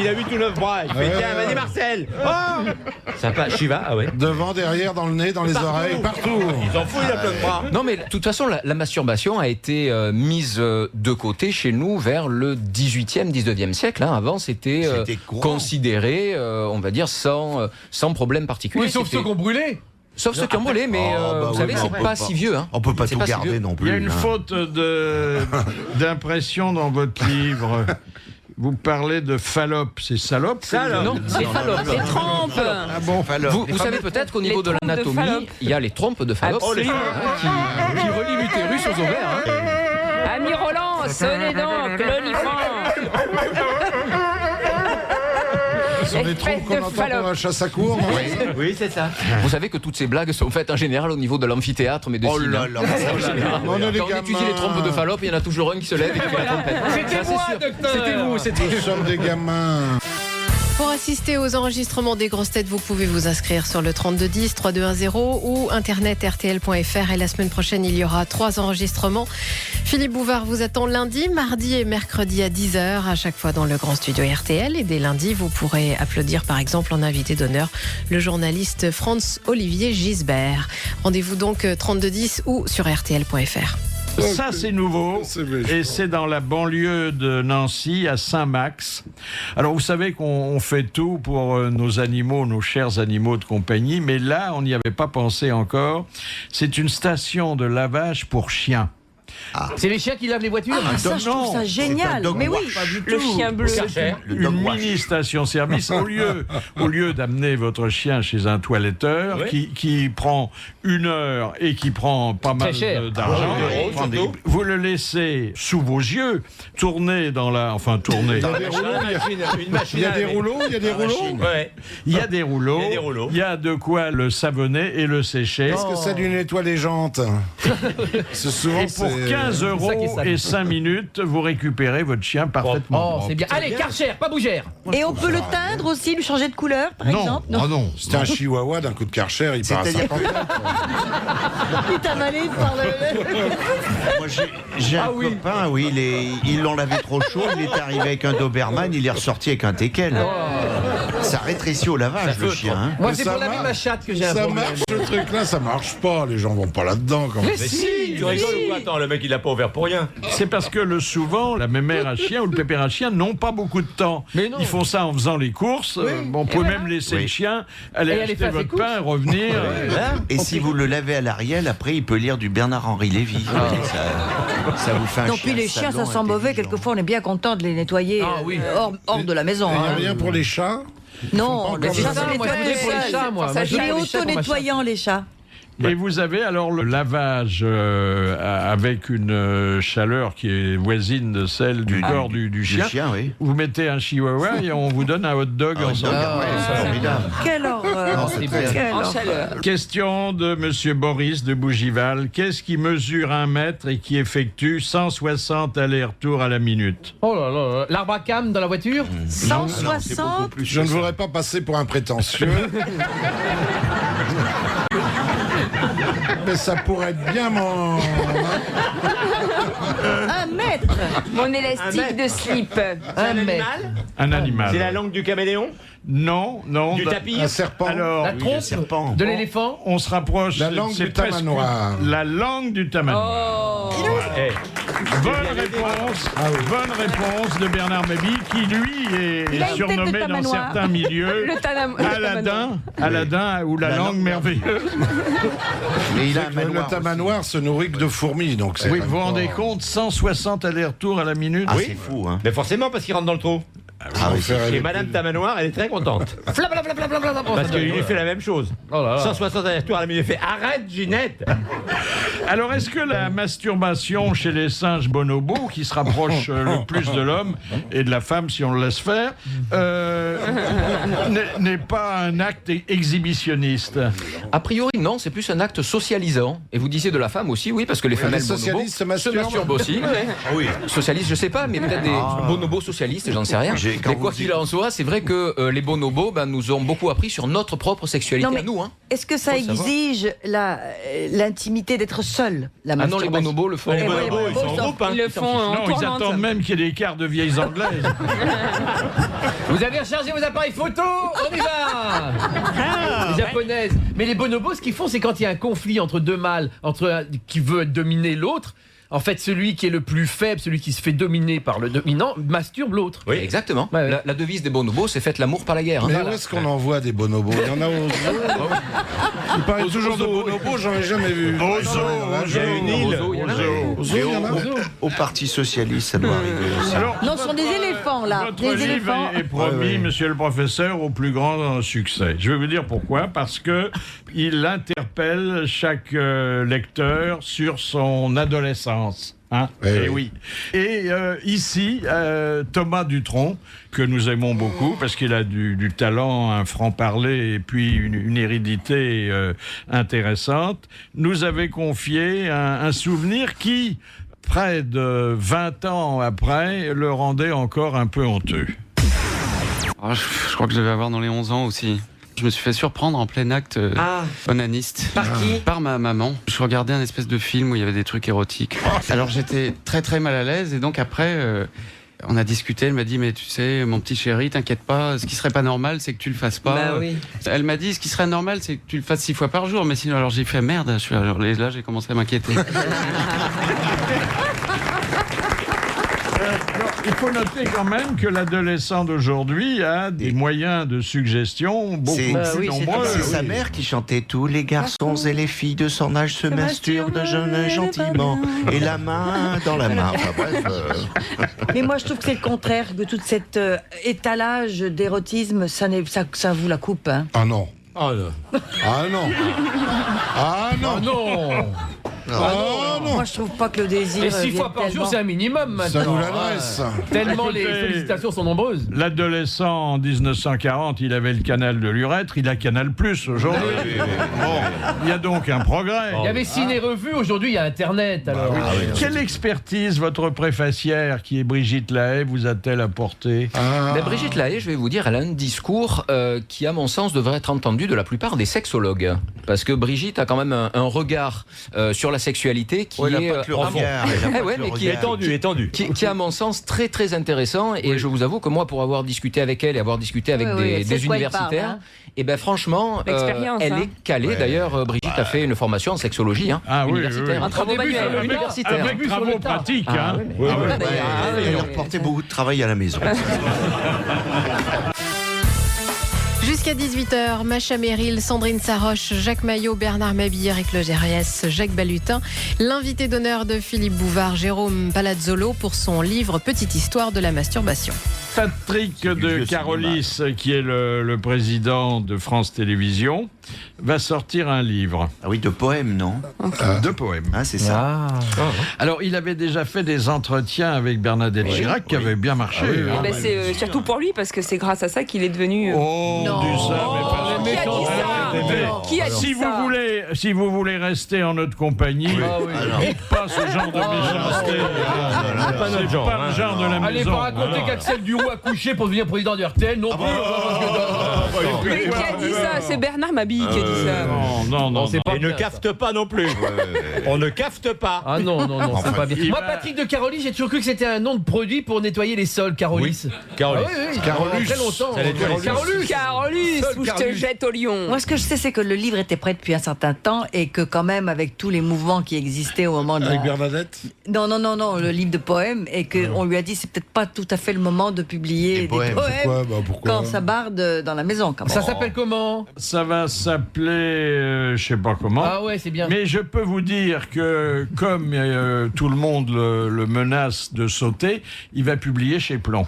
Il a 8 ou 9 bras. Il fait tiens, vas-y Marcel. Oh sympa, Shiva, ah ouais. Devant, derrière, dans le nez, dans les oreilles, partout. Ils s'en foutent, il a plein de bras. Non, mais de toute façon, la masturbation a été mise de côté chez nous vers le 18e, 19e siècle. Hein. Avant, c'était courant. considéré, on va dire, sans problème particulier. Oui, sauf C'était- ceux qui ont brûlé. Sauf ceux qui ont brûlé, mais vous savez, mais c'est on peut pas si vieux. Hein. On peut pas C'est tout pas si garder vieux. non Il plus. y a une hein. faute d'impression dans votre livre. Vous parlez de Fallope, c'est salope Salope. Non, c'est Fallope. Les trompes. Ah bon, Vous savez peut-être qu'au niveau de trompes de l'anatomie, Fallope. il y a les trompes de Fallope. Absolument. Qui relie l'utérus aux ovaires. Hein. Ami Roland, sonnez donc, l'olifant. Ce sont les Espèce trompes qu'on de entend Fallope. pour la chasse à courre. non Oui, c'est ça. Vous savez que toutes ces blagues sont faites en général au niveau de l'amphithéâtre, mais de Oh cinéma. là là. On est les Quand on étudie gamins. les trompes de Fallope, il y en a toujours un qui se lève et qui fait la trompette. C'était C'est assez moi, sûr. docteur. C'était vous, c'était Nous sommes des gamins. Pour assister aux enregistrements des grosses têtes, vous pouvez vous inscrire sur le 3210 3210 ou internet rtl.fr. Et la semaine prochaine, il y aura 3 enregistrements. Philippe Bouvard vous attend lundi, mardi et mercredi à 10h, à chaque fois dans le grand studio RTL. Et dès lundi, vous pourrez applaudir par exemple en invité d'honneur le journaliste Franz-Olivier Gisbert. Rendez-vous donc 3210 ou sur rtl.fr. Ça, c'est nouveau. C'est méchant. Et c'est dans la banlieue de Nancy, à Saint-Max. Alors, vous savez qu'on fait tout pour nos animaux, nos chers animaux de compagnie. Mais là, on n'y avait pas pensé encore. C'est une station de lavage pour chiens. C'est les chiens qui lavent les voitures. Ah, ça, je trouve ça génial. dog Mais oui, wash. Le chien bleu. Une mini-station-service. Au lieu d'amener votre chien chez un toiletteur qui prend 1 heure et qui prend pas mal cher. d'argent, vous le laissez sous vos yeux tourner dans la... Enfin, tourner. Il y a des rouleaux, Une machine il y a à des laver. rouleaux, il y a des rouleaux. Ouais. Il y a des rouleaux. Il y a des rouleaux. Il y a de quoi le savonner et le sécher. Est-ce que c'est du nettoie les jantes? C'est souvent Et pour 15 euros ça qui est sale. et 5 minutes, vous récupérez votre chien parfaitement Oh, propre. c'est bien. Allez, Karcher, pas bougère. Et on peut le teindre aussi, lui changer de couleur, par Non, exemple. ah non. C'était un chihuahua d'un coup de Karcher, il part à C'est-à-dire 50. Il t'a avalé par le... Moi, j'ai un copain, oui, ils l'ont lavé trop chaud, il est arrivé avec un Doberman, il est ressorti avec un teckel. Ça rétrécit au lavage, le chien. Hein. Moi, Mais c'est ça pour laver marche. ma chatte que j'ai un Ça problème. marche, ce truc-là, ça marche pas. Les gens vont pas là-dedans. Quand même. Mais si, Tu rigoles ou quoi? Attends, le mec il l'a pas ouvert pour rien. C'est parce que souvent, la mémère à chien ou le pépère à chien n'ont pas beaucoup de temps. Mais non. Ils font ça en faisant les courses. On peut même laisser le chien aller Et aller acheter faire ses votre courses. pain, revenir. Et si vous le lavez à l'Ariel, après, il peut lire du Bernard-Henri Lévy. Ça vous fait un Non, chien puis les chiens, ça savant, sent mauvais. intelligent. Quelquefois, on est bien content de les nettoyer Ah oui. hors de la maison. Il n'y a hein. rien pour les chats. Non, les encore chats, ça. c'est Moi, je voudrais pour les chats, moi. Ça, Moi, Il je est voudrais les chats pour ma chatte. auto-nettoyant, les chats. Et vous avez alors le lavage avec une chaleur qui est voisine de celle du corps du chien. oui. Vous mettez un chihuahua et on vous donne un hot dog en sortant. C'est formidable. Quelle horreur. Non, c'est bien. Quelle En horreur. chaleur. Question de Monsieur Boris de Bougival. Qu'est-ce qui mesure 1 mètre et qui effectue 160 allers-retours à la minute? Oh là là, l'arbre à cam dans la voiture. 160. Je ne voudrais pas passer pour un prétentieux. Mais ça pourrait être bien mon... 1 mètre. Mon élastique de slip. Un mètre. Un animal. C'est la langue du caméléon? Non, non. Du tapir? Un serpent. Alors, La trompe serpent. de l'éléphant. on se rapproche. La langue c'est du presque tamanoir. La langue du tamanoir. Oh. Eh, Bonne réponse de Bernard Mabille, qui lui est Il a une tête de surnommé dans tamanoir. certains milieux Le Aladin ou la langue merveilleuse. Et il a un Le manoir. tamanoir se nourrit que de fourmis, donc c'est Oui, pas vous vous rendez fort. compte, 160 allers-retours à la minute. Ah, c'est fou, hein. mais forcément parce qu'il rentre dans le trou. Ah oui, faire Et les- Madame Tamanoir, elle est très contente. Blablabla. Parce qu'il lui fait la même chose. Oh là là. 160 allers-retours à la minute. Il fait arrête, Ginette. Alors, est-ce que la masturbation chez les singes bonobos, qui se rapprochent le plus de l'homme et de la femme si on le laisse faire, n'est pas un acte exhibitionniste? A priori, non, c'est plus un acte socialisant. Et vous disiez de la femme aussi, oui, parce que les femelles les socialistes bonobos se masturbent aussi. Oui. Socialistes, je sais pas, mais peut-être des bonobos socialistes, j'en sais rien. Mais quoi qu'il en soit, c'est vrai que les bonobos nous ont beaucoup appris sur notre propre sexualité à nous. Hein. Est-ce que ça exige l'intimité d'être seul, la Ah non, les bonobos le font. Les bonobos, ils sont en groupe. Ils le font en Non, ils tournante. attendent même qu'il y ait des quarts de vieilles anglaises. Vous avez rechargé vos appareils photo. On y va. Les japonaises. Mais les bonobos, ce qu'ils font, c'est quand il y a un conflit entre deux mâles, qui veut dominer l'autre. En fait, celui qui est le plus faible, celui qui se fait dominer par le dominant, masturbe l'autre. Oui, exactement. Ouais, ouais. La devise des bonobos, c'est faites l'amour, pas la guerre. Mais où est-ce qu'on en voit des bonobos? Il y en a aux zoos. Il paraît toujours de bonobos, j'en ai jamais vu. Au zoo, Il y a une île. Aux zoos, il y en a. Au Parti Socialiste, ça doit arriver aussi. Alors, Non, ce sont des éléphants, là. votre Des livre éléphants. est promis, monsieur le professeur, au plus grand succès. Je vais vous dire pourquoi. Parce que il interpelle chaque lecteur sur son adolescence. Hein? Et oui. Et ici, Thomas Dutronc, que nous aimons beaucoup, parce qu'il a du talent, un franc-parler et puis une hérédité intéressante, nous avait confié un souvenir qui, près de 20 ans après, le rendait encore un peu honteux. Oh, je crois que je devais avoir dans les 11 ans aussi. Je me suis fait surprendre en plein acte onaniste. Par qui? Par ma maman. Je regardais un espèce de film où il y avait des trucs érotiques. Alors j'étais très très mal à l'aise et donc après on a discuté, elle m'a dit mais tu sais mon petit chéri t'inquiète pas, ce qui serait pas normal c'est que tu le fasses pas. Bah oui. Elle m'a dit ce qui serait normal c'est que tu le fasses 6 fois par jour mais sinon alors j'ai fait merde, là j'ai commencé à m'inquiéter. Il faut noter quand même que l'adolescent d'aujourd'hui a des moyens de suggestion beaucoup plus nombreux. C'est sa mère qui chantait « Tous les garçons et les filles de son âge se masturbent jeune et gentiment, et la main dans la main. » Enfin bref. Mais moi, je trouve que c'est le contraire, que tout cet étalage d'érotisme, ça vous la coupe. Hein. Ah non. Oh non. Ah non. Ah non. Ah non. Ah non. Moi, je trouve pas que le désir. Et 6 fois par jour, c'est un minimum maintenant. Ça nous l'adresse. Tellement Écoutez, les sollicitations sont nombreuses. L'adolescent en 1940, il avait le canal de l'urètre, il a Canal Plus aujourd'hui. Bon, il y a donc un progrès. Il y avait ciné-revue, aujourd'hui il y a Internet. Alors. Quelle expertise votre préfacière, qui est Brigitte Lahaye, vous a-t-elle apporté? Mais Brigitte Lahaye, je vais vous dire, elle a un discours qui, à mon sens, devrait être entendu de la plupart des sexologues. Parce que Brigitte a quand même un regard sur la sexualité qui est étendu. Qui est, à mon sens, très très intéressant. Et je vous avoue que moi, pour avoir discuté avec elle et avoir discuté avec des universitaires, et ben franchement, elle est calée. D'ailleurs, Brigitte a fait une formation en sexologie universitaire. Un travaux manuel. Universitaire. Avec travaux pratiques. Elle a reporté beaucoup de travail à la maison. Jusqu'à 18h, Macha Merrill, Sandrine Saroche, Jacques Maillot, Bernard Mabille, Eric Logériès, Jacques Balutin. L'invité d'honneur de Philippe Bouvard, Jérôme Palazzolo, pour son livre Petite histoire de la masturbation. Patrick de Carolis, qui est le président de France Télévisions, va sortir un livre. Ah oui, de poèmes, non? De poèmes. Ah, c'est ça. Alors, il avait déjà fait des entretiens avec Bernadette Chirac qui avaient bien marché. C'est surtout pour lui, parce que c'est grâce à ça qu'il est devenu. Qui a dit ça? Si vous voulez rester en notre compagnie, dites pas ce genre de méchanceté. C'est pas notre genre. Pas le genre de la maison. Allez pas raconter qu'Axel Duroux a couché pour devenir président du RTL non plus. Mais qui a dit ça? C'est Bernard Mabille qui a dit ça. Non, c'est pas. Et ne cafte pas non plus. On ne cafte pas. Ah non, c'est pas bien. Moi, Patrick de Carolis, j'ai toujours cru que c'était un nom de produit pour nettoyer les sols, Carolis. Carolis. Carolus. Très longtemps. Carolus, où je te jette au lion. Moi, ce que je sais, c'est que le livre était prêt depuis un certain temps et que quand même, avec tous les mouvements qui existaient au moment de Avec Bernadette? Non, le livre de poèmes, et qu'on lui a dit c'est peut-être pas tout à fait le moment de publier des poèmes. Pourquoi Quand ça barde dans la maison. Quand même. Ça s'appelle comment? Ça va s'appeler, je sais pas comment. Ah ouais, c'est bien. Mais je peux vous dire que comme tout le monde le menace de sauter, il va publier chez Plomb.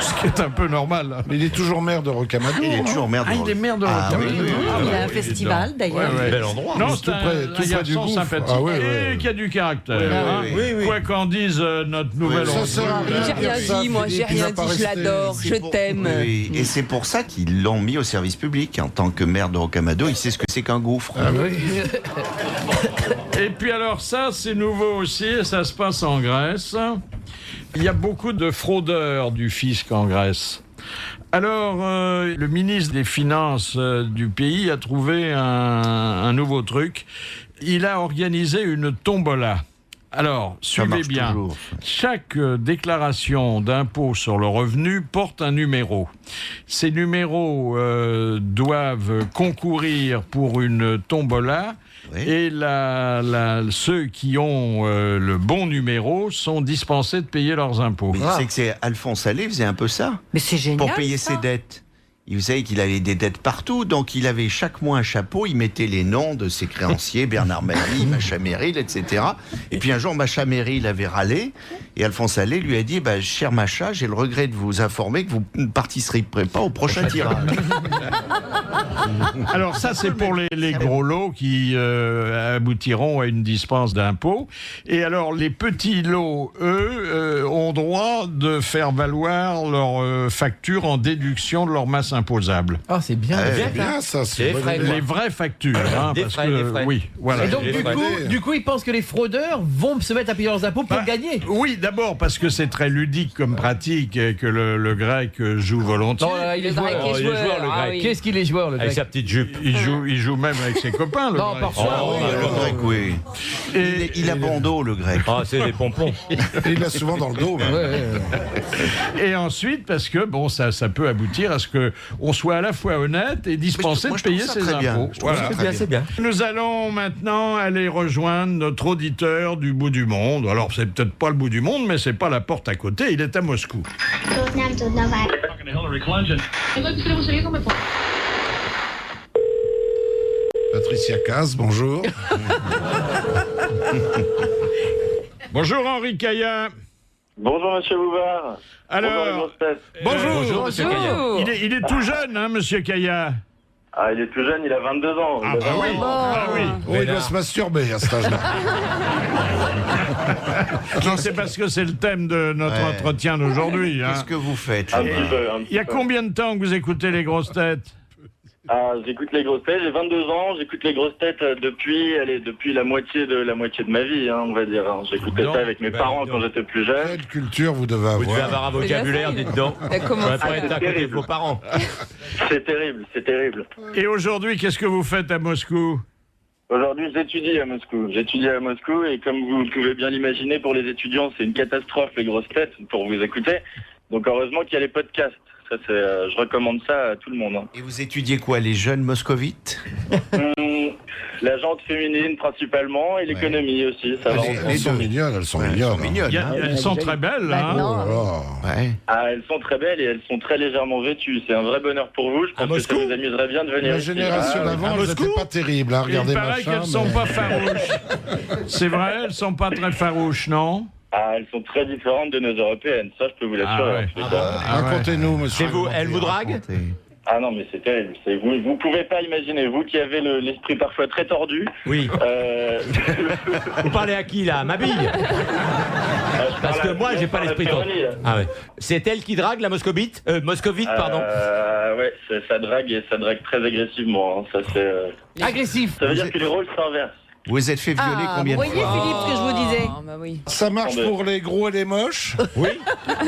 Ce qui est un peu normal. Hein. Mais il est toujours maire de Rocamadour. Il est toujours maire de il est maire de Rocamadour. Il y a un festival d'ailleurs. Bel endroit. Non, Mais c'est tout près du garçon gouffre. sympathique Ah ouais, et ouais. qui a du caractère. hein. oui. Quoi qu'en dise notre nouvelle Ça sert à rien J'ai de dire rien ça, dit, moi, j'ai Philippe, il rien va pas dit, je rester. l'adore, je t'aime. Oui, et c'est pour ça qu'ils l'ont mis au service public. En tant que maire de Rocamadour, il sait ce que c'est qu'un gouffre. Et puis alors ça, c'est nouveau aussi, et ça se passe en Grèce. Il y a beaucoup de fraudeurs du fisc en Grèce. Alors, le ministre des Finances du pays a trouvé un nouveau truc. Il a organisé une tombola. Alors, suivez marche bien. toujours. Chaque déclaration d'impôt sur le revenu porte un numéro. Ces numéros doivent concourir pour une tombola. Oui. Et ceux qui ont le bon numéro sont dispensés de payer leurs impôts. Mais tu sais que c'est Alphonse Allais faisait un peu ça. Mais c'est génial. Pour payer ça. ses dettes. Vous savez qu'il avait des dettes partout, donc il avait chaque mois un chapeau, il mettait les noms de ses créanciers, Bernard Mabille, Macha Merrill, etc. Et puis un jour, Macha Merrill avait râlé, et Alphonse Allais lui a dit, cher Macha, j'ai le regret de vous informer que vous ne participerez pas au prochain tirage. Alors ça, c'est pour les gros lots qui aboutiront à une dispense d'impôt. Et alors, les petits lots, eux, ont droit de faire valoir leur facture en déduction de leur masse imposable. Ah, c'est bien. C'est bien ça, c'est Des bonne frais, idée. Les vraies factures, hein, Des parce frais, que des frais. oui, voilà. Et donc, Les frais. du coup, ils pensent que les fraudeurs vont se mettre à payer leurs impôts pour gagner. Oui, d'abord parce que c'est très ludique comme pratique et que le grec joue volontiers. Non, là, il est Le joueur. grec est il est joueur, joueur, le ah grec. oui. Qu'est-ce qu'il est joueur, le Avec grec? sa petite jupe. Il joue même avec ses copains, le Non, grec. parfois. Oh, oui. Le grec, oui. Et- Il a bon dos, le grec. Ah, c'est des pompons. Et il l'a souvent dans le dos. même. Et ensuite, parce que bon, ça peut aboutir à ce que on soit à la fois honnête et dispensé Moi, de je trouve payer ça ses très bien. impôts. Je trouve ça très bien. C'est bien. Nous allons maintenant aller rejoindre notre auditeur du bout du monde. Alors, c'est peut-être pas le bout du monde, mais c'est pas la porte à côté. Il est à Moscou. Patricia Caz, bonjour. Bonjour Henri Caillat. Bonjour Monsieur Bouvard. Alors, Bonjour les grosses têtes. bonjour. Monsieur Caillat. Il est tout jeune, hein, Monsieur Caillat. Ah, il est tout jeune, il a 22 ans. Ah Il a bah 22 oui. ans. Ah oui. Oh, il doit se masturber à cet âge-là. Non, c'est parce que c'est le thème de notre Ouais. entretien d'aujourd'hui. Hein. Qu'est-ce que vous faites Un petit peu, un petit Il y a peu. combien de temps que vous écoutez les grosses têtes? Ah, j'écoute les grosses têtes, j'ai 22 ans, j'écoute les grosses têtes depuis la moitié de ma vie, hein, on va dire. hein. J'écoutais Donc, ça avec mes parents quand j'étais plus jeune. Quelle culture vous devez Vous devez avoir. avoir un vocabulaire, dites donc. T'as commencé. On va pas être à côté de vos parents. C'est terrible, c'est terrible. Et aujourd'hui, qu'est-ce que vous faites à Moscou? Aujourd'hui, j'étudie à Moscou. J'étudie à Moscou et comme vous pouvez bien l'imaginer, pour les étudiants, c'est une catastrophe, les grosses têtes, pour vous écouter. Donc heureusement qu'il y a les podcasts. Ça, je recommande ça à tout le monde. hein. Et vous étudiez quoi, les jeunes moscovites? La jante féminine principalement et l'économie aussi. Ça va Elles ensemble. sont mignonnes, elles sont mignonnes. Il y a- elles sont très belles, hein. Oh. Ouais. Ah, elles sont très belles et elles sont très légèrement vêtues. C'est un vrai bonheur pour vous. Je pense que ça vous amuserait bien de venir La ici. génération Ah, d'avant, À elles Moscou n'étaient pas terribles. Hein, regardez Il paraît machin, qu'elles sont mais- pas farouches. C'est vrai, elles sont pas très farouches, non? Ah, elles sont très différentes de nos européennes. Ça, je peux vous l'assurer. Ah ouais. en tous les cas. Racontez-nous, monsieur. C'est vous, elle vous drague? Racontez. Ah non, mais c'est terrible. Vous pouvez pas imaginer, vous qui avez l'esprit parfois très tordu. Oui. Vous parlez à qui là? Ma bille? Parce que moi, j'ai pas l'esprit tordu. Ah ouais. C'est elle qui drague la moscovite? Moscovite, pardon. Ouais, ça drague et ça drague très agressivement. hein. Ça, c'est, Agressif. ça veut dire que les rôles s'inversent. Vous vous êtes fait violer Ah, combien vous de voyez fois? Philippe ce que je vous disais. Ah, bah oui. Ça marche pour les gros et les moches? Oui. Ah non,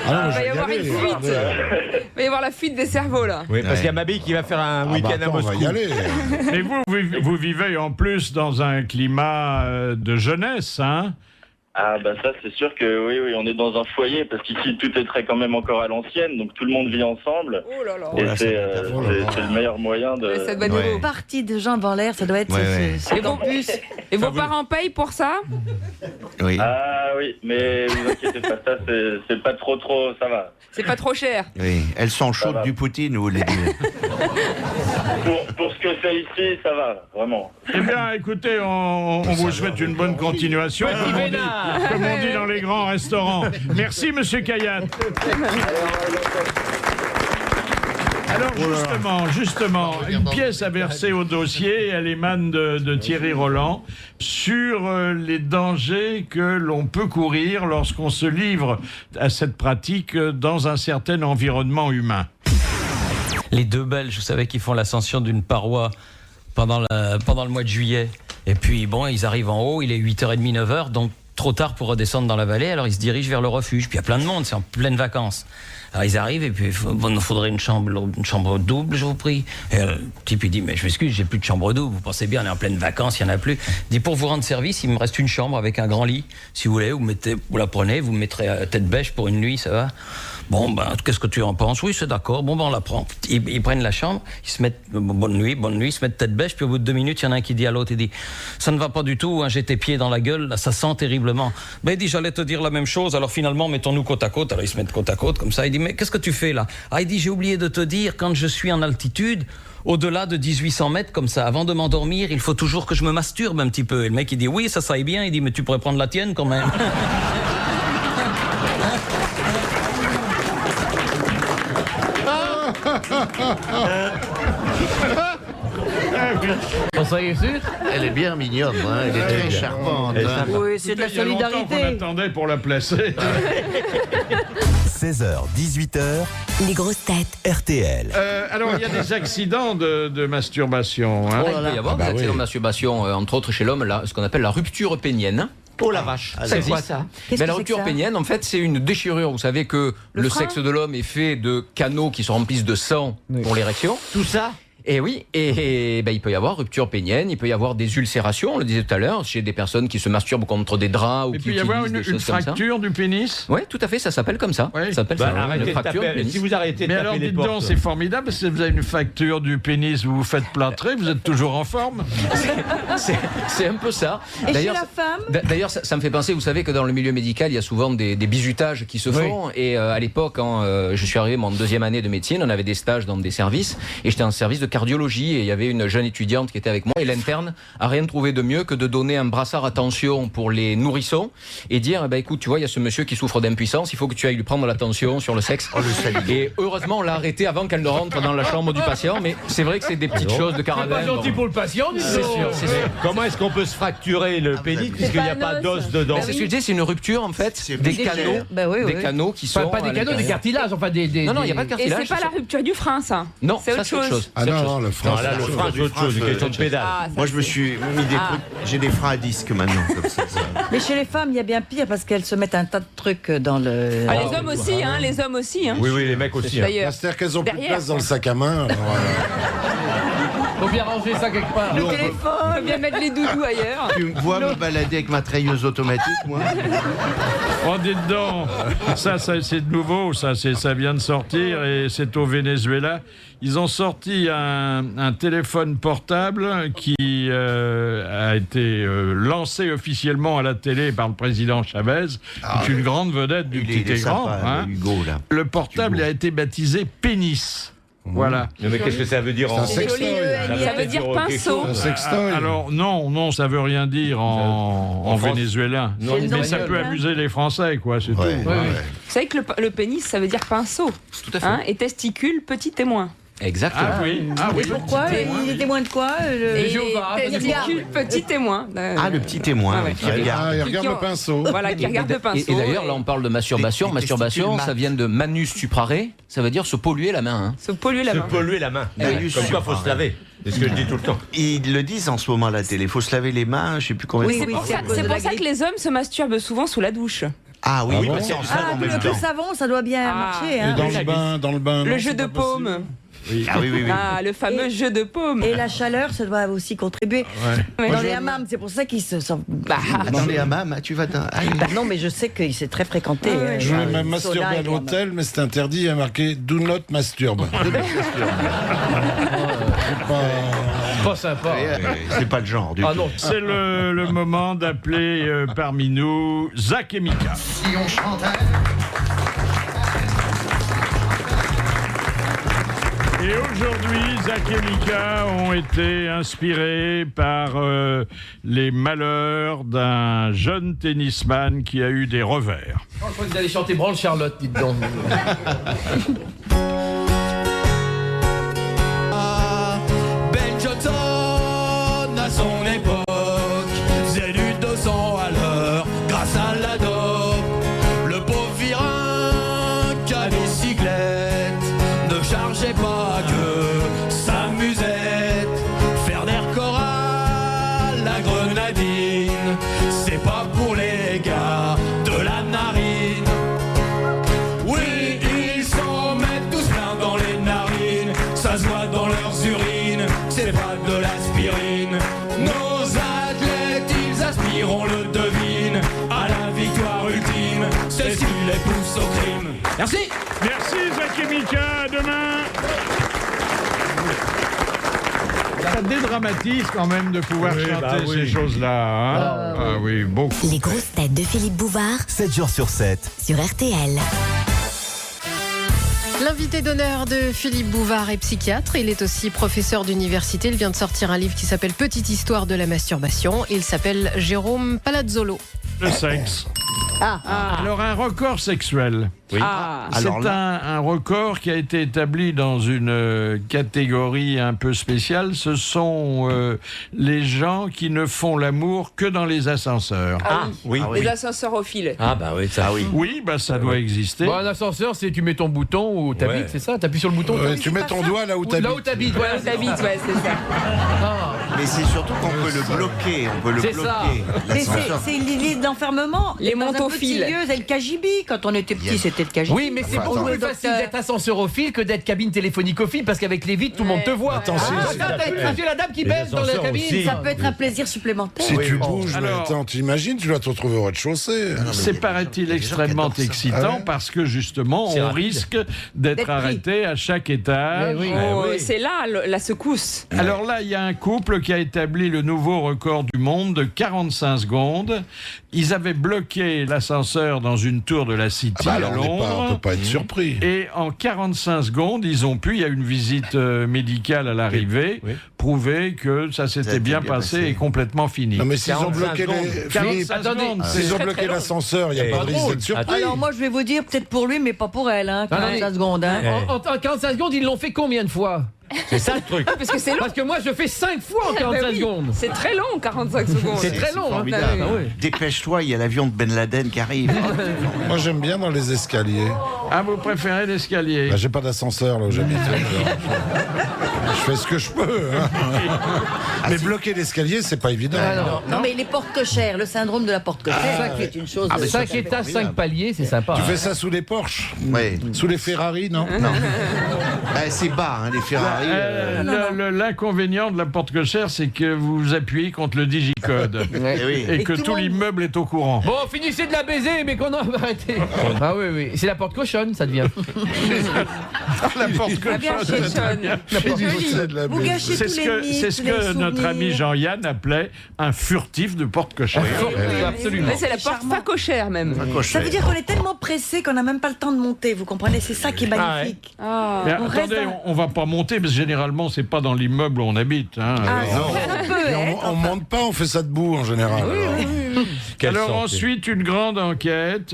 Il va je y vais avoir aller, une fuite. regardez. Il va y avoir la fuite des cerveaux là. Oui, parce Ouais. qu'il y a ma bille qui va faire un Ah bah week-end à attends, on va Moscou. y aller. Mais vous vivez en plus dans un climat de jeunesse, hein? Ah bah ça c'est sûr que oui, on est dans un foyer parce qu'ici tout est très quand même encore à l'ancienne, donc tout le monde vit ensemble. Oh là là. Et là, c'est c'est le meilleur moyen de... Ça doit être Ouais. beau. Partie de jambes en l'air, ça doit être Ouais, ouais. ce Et vos, campus. et vos parents payent pour ça? Oui. Ah oui, mais vous inquiétez pas, ça c'est pas trop, ça va. C'est pas trop cher. Oui. Elles sont chaudes va. du Poutine, vous voulez dire? Pour ce que c'est ici, ça va, vraiment. Eh bien, écoutez, on vous souhaite une bonne continuation, comme on dit dans les grands restaurants. Merci, monsieur Kayat. Alors justement, une pièce a versé au dossier, elle émane de Thierry Roland, sur les dangers que l'on peut courir lorsqu'on se livre à cette pratique dans un certain environnement humain. Les deux Belges, vous savez, qui font l'ascension d'une paroi pendant le mois de juillet. Et puis, bon, ils arrivent en haut, il est 8h30, 9h, donc trop tard pour redescendre dans la vallée, alors ils se dirigent vers le refuge. Puis il y a plein de monde, c'est en pleine vacances. Alors ils arrivent et puis il nous faudrait une chambre double, je vous prie. Et le type il dit, mais je m'excuse, j'ai plus de chambre double, vous pensez bien, on est en pleine vacances, il n'y en a plus. Il dit, pour vous rendre service, il me reste une chambre avec un grand lit. Si vous voulez, vous la prenez, vous me mettrez à tête bêche pour une nuit, ça va? Bon, ben, qu'est-ce que tu en penses? Oui, c'est d'accord. Bon, ben, on la prend. Ils prennent la chambre, ils se mettent, bonne nuit, ils se mettent tête bêche, puis au bout de 2 minutes, il y en a un qui dit à l'autre, il dit, ça ne va pas du tout, hein, j'ai tes pieds dans la gueule, là, ça sent terriblement. Ben, il dit, j'allais te dire la même chose, alors finalement, mettons-nous côte à côte. Alors, ils se mettent côte à côte, comme ça. Il dit, mais qu'est-ce que tu fais, là? Ah, il dit, j'ai oublié de te dire, quand je suis en altitude, au-delà de 1800 mètres, comme ça, avant de m'endormir, il faut toujours que je me masturbe un petit peu. Et le mec, il dit, oui, ça est bien. Il dit, mais tu pourrais prendre la tienne, quand même. On serait sûr? Elle est bien mignonne, hein, elle est très charmante. Hein. Oui, c'est de la solidarité. Il y a longtemps qu'on attendait pour la placer. 16h, 18h, les grosses têtes. RTL. Alors, il y a des accidents de masturbation. Hein. Il peut y avoir des accidents de masturbation, entre autres chez l'homme, ce qu'on appelle la rupture pénienne. Oh la vache. Ça existe. Quoi ça? Mais la rupture pénienne, en fait, c'est une déchirure. Vous savez que le sexe de l'homme est fait de canaux qui se remplissent de sang pour l'érection. Tout ça? Et oui, et il peut y avoir rupture pénienne, il peut y avoir des ulcérations, on le disait tout à l'heure, chez des personnes qui se masturbent contre des draps ou il qui peut y avoir utilisent des une choses comme ça. fracture du pénis? Oui, tout à fait, ça s'appelle comme ça. Oui. Ça s'appelle Arrêtez une fracture du pénis. Si vous arrêtez de Mais taper alors, les dites portes. donc, c'est formidable, parce que vous avez une fracture du pénis, vous vous faites plâtrer, vous êtes toujours en forme? C'est un peu ça. Et chez la femme? D'ailleurs, ça me fait penser, vous savez que dans le milieu médical, il y a souvent des bizutages qui se font. Et à l'époque, quand je suis arrivé mon 2e année de médecine, on avait des stages dans des services, et j'étais en service de cardiologie, et il y avait une jeune étudiante qui était avec moi, et l'interne a rien trouvé de mieux que de donner un brassard à tension pour les nourrissons et dire, écoute, tu vois, il y a ce monsieur qui souffre d'impuissance, il faut que tu ailles lui prendre la tension sur le sexe. Et heureusement, on l'a arrêté avant qu'elle ne rentre dans la chambre du patient, mais c'est vrai que c'est des petites choses de caravane. C'est pas gentil pour le patient, c'est sûr. Comment est-ce qu'on peut se fracturer le pénis puisqu'il n'y a pas d'os dedans? C'est ce que je dis, c'est une rupture en fait, des canaux, des canaux qui sont. Pas des canaux, des cartilages, enfin des. Non, il n'y a pas de Et cartilage. c'est pas la rupture du frein, ça? Non, c'est autre chose. Ah non, le frein. Non, là, le frein, c'est autre chose, une question de pédale. Moi, je me suis mis des trucs. J'ai des freins à disque maintenant, comme ça. Mais chez les femmes, il y a bien pire parce qu'elles se mettent un tas de trucs dans le. Ah, les hommes aussi, hein, les hommes aussi. Hein. Oui, les mecs aussi. D'ailleurs. C'est-à-dire qu'elles ont plus de Derrière, place dans le sac à main. Faut bien ranger ça quelque part. Le téléphone, on peut bien mettre les doudous ailleurs. Tu me vois me balader avec ma treilleuse automatique, moi? Oh, dites donc, ça c'est nouveau, ça vient de sortir et c'est au Venezuela. Ils ont sorti un téléphone portable qui a été lancé officiellement à la télé par le président Chavez, qui est une grande vedette du petit écran. Sympa, Hugo, là. Le portable a été baptisé Pénis. Voilà. Mais qu'est-ce que ça veut dire en C'est joli, ça veut dire pinceau. Alors non, ça veut rien dire en vénézuélien. Mais ça peut amuser les Français, quoi, c'est tout. Vous savez que le pénis, ça veut dire pinceau. Tout à fait. Et testicule, petit témoin. Exactement. Ah oui. Et pourquoi? Il est témoin de quoi? Testicule, petit témoin. Ah, le petit témoin, qui regarde. Il regarde le pinceau. Voilà, qui regarde le pinceau. Et d'ailleurs, là, on parle de masturbation. Masturbation, ça vient de manus suprare, ça veut dire se polluer la main. Se polluer la main. Se polluer la main. Comme quoi, faut se laver. C'est ce que je dis tout le temps. Ils le disent en ce moment à la télé. Il faut se laver les mains, je sais plus combien. C'est pour ça que les hommes se masturbent souvent sous la douche. Ah oui, mais c'est en salle en même Le temps. savon, ça doit bien marcher. Hein. Dans le bain. Le jeu de paume. Oui. Ah oui. Le fameux jeu de paume. Et la chaleur, ça doit aussi contribuer. Dans les hammams, c'est pour ça qu'ils se sentent. Dans les hammams, tu vas dans. Non, mais je sais que c'est très fréquenté. Je voulais même masturber à l'hôtel, mais c'est interdit. Il y a marqué Do not masturbe. Pas sympa. C'est pas le genre du tout. Non. C'est le moment d'appeler parmi nous Zach et Mika. Si on chantait. Et aujourd'hui, Zach et Mika ont été inspirés par les malheurs d'un jeune tennisman qui a eu des revers. Je crois que vous allez chanter Branle Charlotte, dites donc. Ben Johnson à son époque faisait du 200 à l'heure grâce à la dope. Le pauvre virin qu'à bicyclette ne chargeait pas que sa musette. Faire des records à la grenadine, c'est pas pour les gars de la narine. Oui, ils s'en mettent tous plein dans les narines, ça se voit dans leurs urines, c'est pas de l'aspirine. Nos athlètes, ils aspirent, on le devine, à la victoire ultime, c'est ce qui les pousse au crime. Merci. Merci Zach et Mika, à demain. Ça dédramatise quand même de pouvoir chanter ces choses-là. Hein ah oui, beaucoup. Les grosses têtes de Philippe Bouvard. 7 jours sur 7. Sur RTL. L'invité d'honneur de Philippe Bouvard est psychiatre. Il est aussi professeur d'université. Il vient de sortir un livre qui s'appelle Petite histoire de la masturbation. Il s'appelle Jérôme Palazzolo. Le sexe. Alors un record sexuel. Oui. C'est un record qui a été établi dans une catégorie un peu spéciale. Ce sont les gens qui ne font l'amour que dans les ascenseurs. Les ascensorophiles. Ah bah oui, ça oui. Oui, bah ça doit exister. Bon, un ascenseur, c'est tu mets ton bouton où t'habites, Ouais. c'est ça? T'appuies sur le bouton. Tu mets ton doigt là où t'habites. Là où t'habites, voilà. Ouais, c'est ça. Mais c'est surtout qu'on peut le bloquer. On peut le C'est bloquer. ça. Mais L'ascenseur. c'est une ligne d'enfermement. Les Dans un montophiles. petit lieu, c'est le KGB. Quand on était petit, c'était le KGB. Oui, mais c'est Enfin, beaucoup attends. plus facile d'être ascenseurophile que d'être cabine téléphonicophile parce qu'avec les vitres, tout le monde te voit. Attends, t'as la dame qui Les baisse dans la ascenseurs cabine. aussi. Ça peut être un plaisir supplémentaire. Si tu bouges, mais Alors- attends, t'imagines, tu dois te retrouver au rez-de-chaussée. C'est, paraît-il, extrêmement excitant Ah ouais parce que justement, C'est on rapide. risque d'être D'être pris. arrêté à chaque étage. Mais oui. Oh, c'est là la secousse. Alors là, il y a un couple qui a établi le nouveau record du monde de 45 secondes. Ils avaient bloqué l'ascenseur dans une tour de la City à Alors, on Londres. peut pas être surpris. Et en 45 secondes, ils ont pu, il y a une visite médicale à l'arrivée, Oui. prouver que ça s'était bien passé et complètement fini. Non, mais s'ils ont 45 bloqué les. secondes. 45 Attendez. secondes, S'ils ont très, bloqué très long. l'ascenseur, il n'y a Eh, pas de risque drôle. d'être surpris. Alors moi, je vais vous dire, peut-être pour lui, mais pas pour elle. Hein, 45 secondes. Hein. En 45 secondes, ils l'ont fait combien de fois? C'est ça le truc. Parce que c'est long. Parce que moi, je fais 5 fois en Bah 45 oui. secondes. C'est très long, 45 secondes. C'est très long. Hein. Formidable. Ah oui. Dépêche-toi, il y a l'avion de Ben Laden qui arrive. Moi, j'aime bien dans les escaliers. Ah, vous préférez l'escalier? Bah, j'ai pas d'ascenseur là où j'habite. Je fais ce que je peux. Hein. Mais bloquer l'escalier, c'est pas évident. Non, mais les portes cochères, le syndrome de la porte cochère, qui est une chose. 5 étages, 5 paliers, c'est sympa. Tu hein. fais ça sous les Porsche, Ouais. sous les Ferrari, non? C'est bas, hein, les Ferrari. L'inconvénient de la porte cochère, c'est que vous appuyez contre le digicode Eh oui. et que tout tout le monde- l'immeuble est au courant. Bon, finissez de la baiser, mais qu'on en va arrêter. Ah oui, oui. C'est la porte cochonne, ça devient. La porte Ah bien, cochère, chez Sean. C'est de la Vous baisse. gâchez c'est tous ce les que, mythes, c'est ce les que notre souvenirs. ami Jean-Yann appelait un furtif de porte cochère. Absolument. Mais c'est la porte pas cochère même. Ça veut dire qu'on est tellement pressé qu'on n'a même pas le temps de monter, vous comprenez? C'est ça qui est magnifique. Ah. Mais On attendez, reste dans- on va pas monter, parce que généralement, c'est pas dans l'immeuble où on habite. Hein. Ça peut Et être. on monte pas, on fait ça debout en général. Quelle Alors santé. ensuite, une grande enquête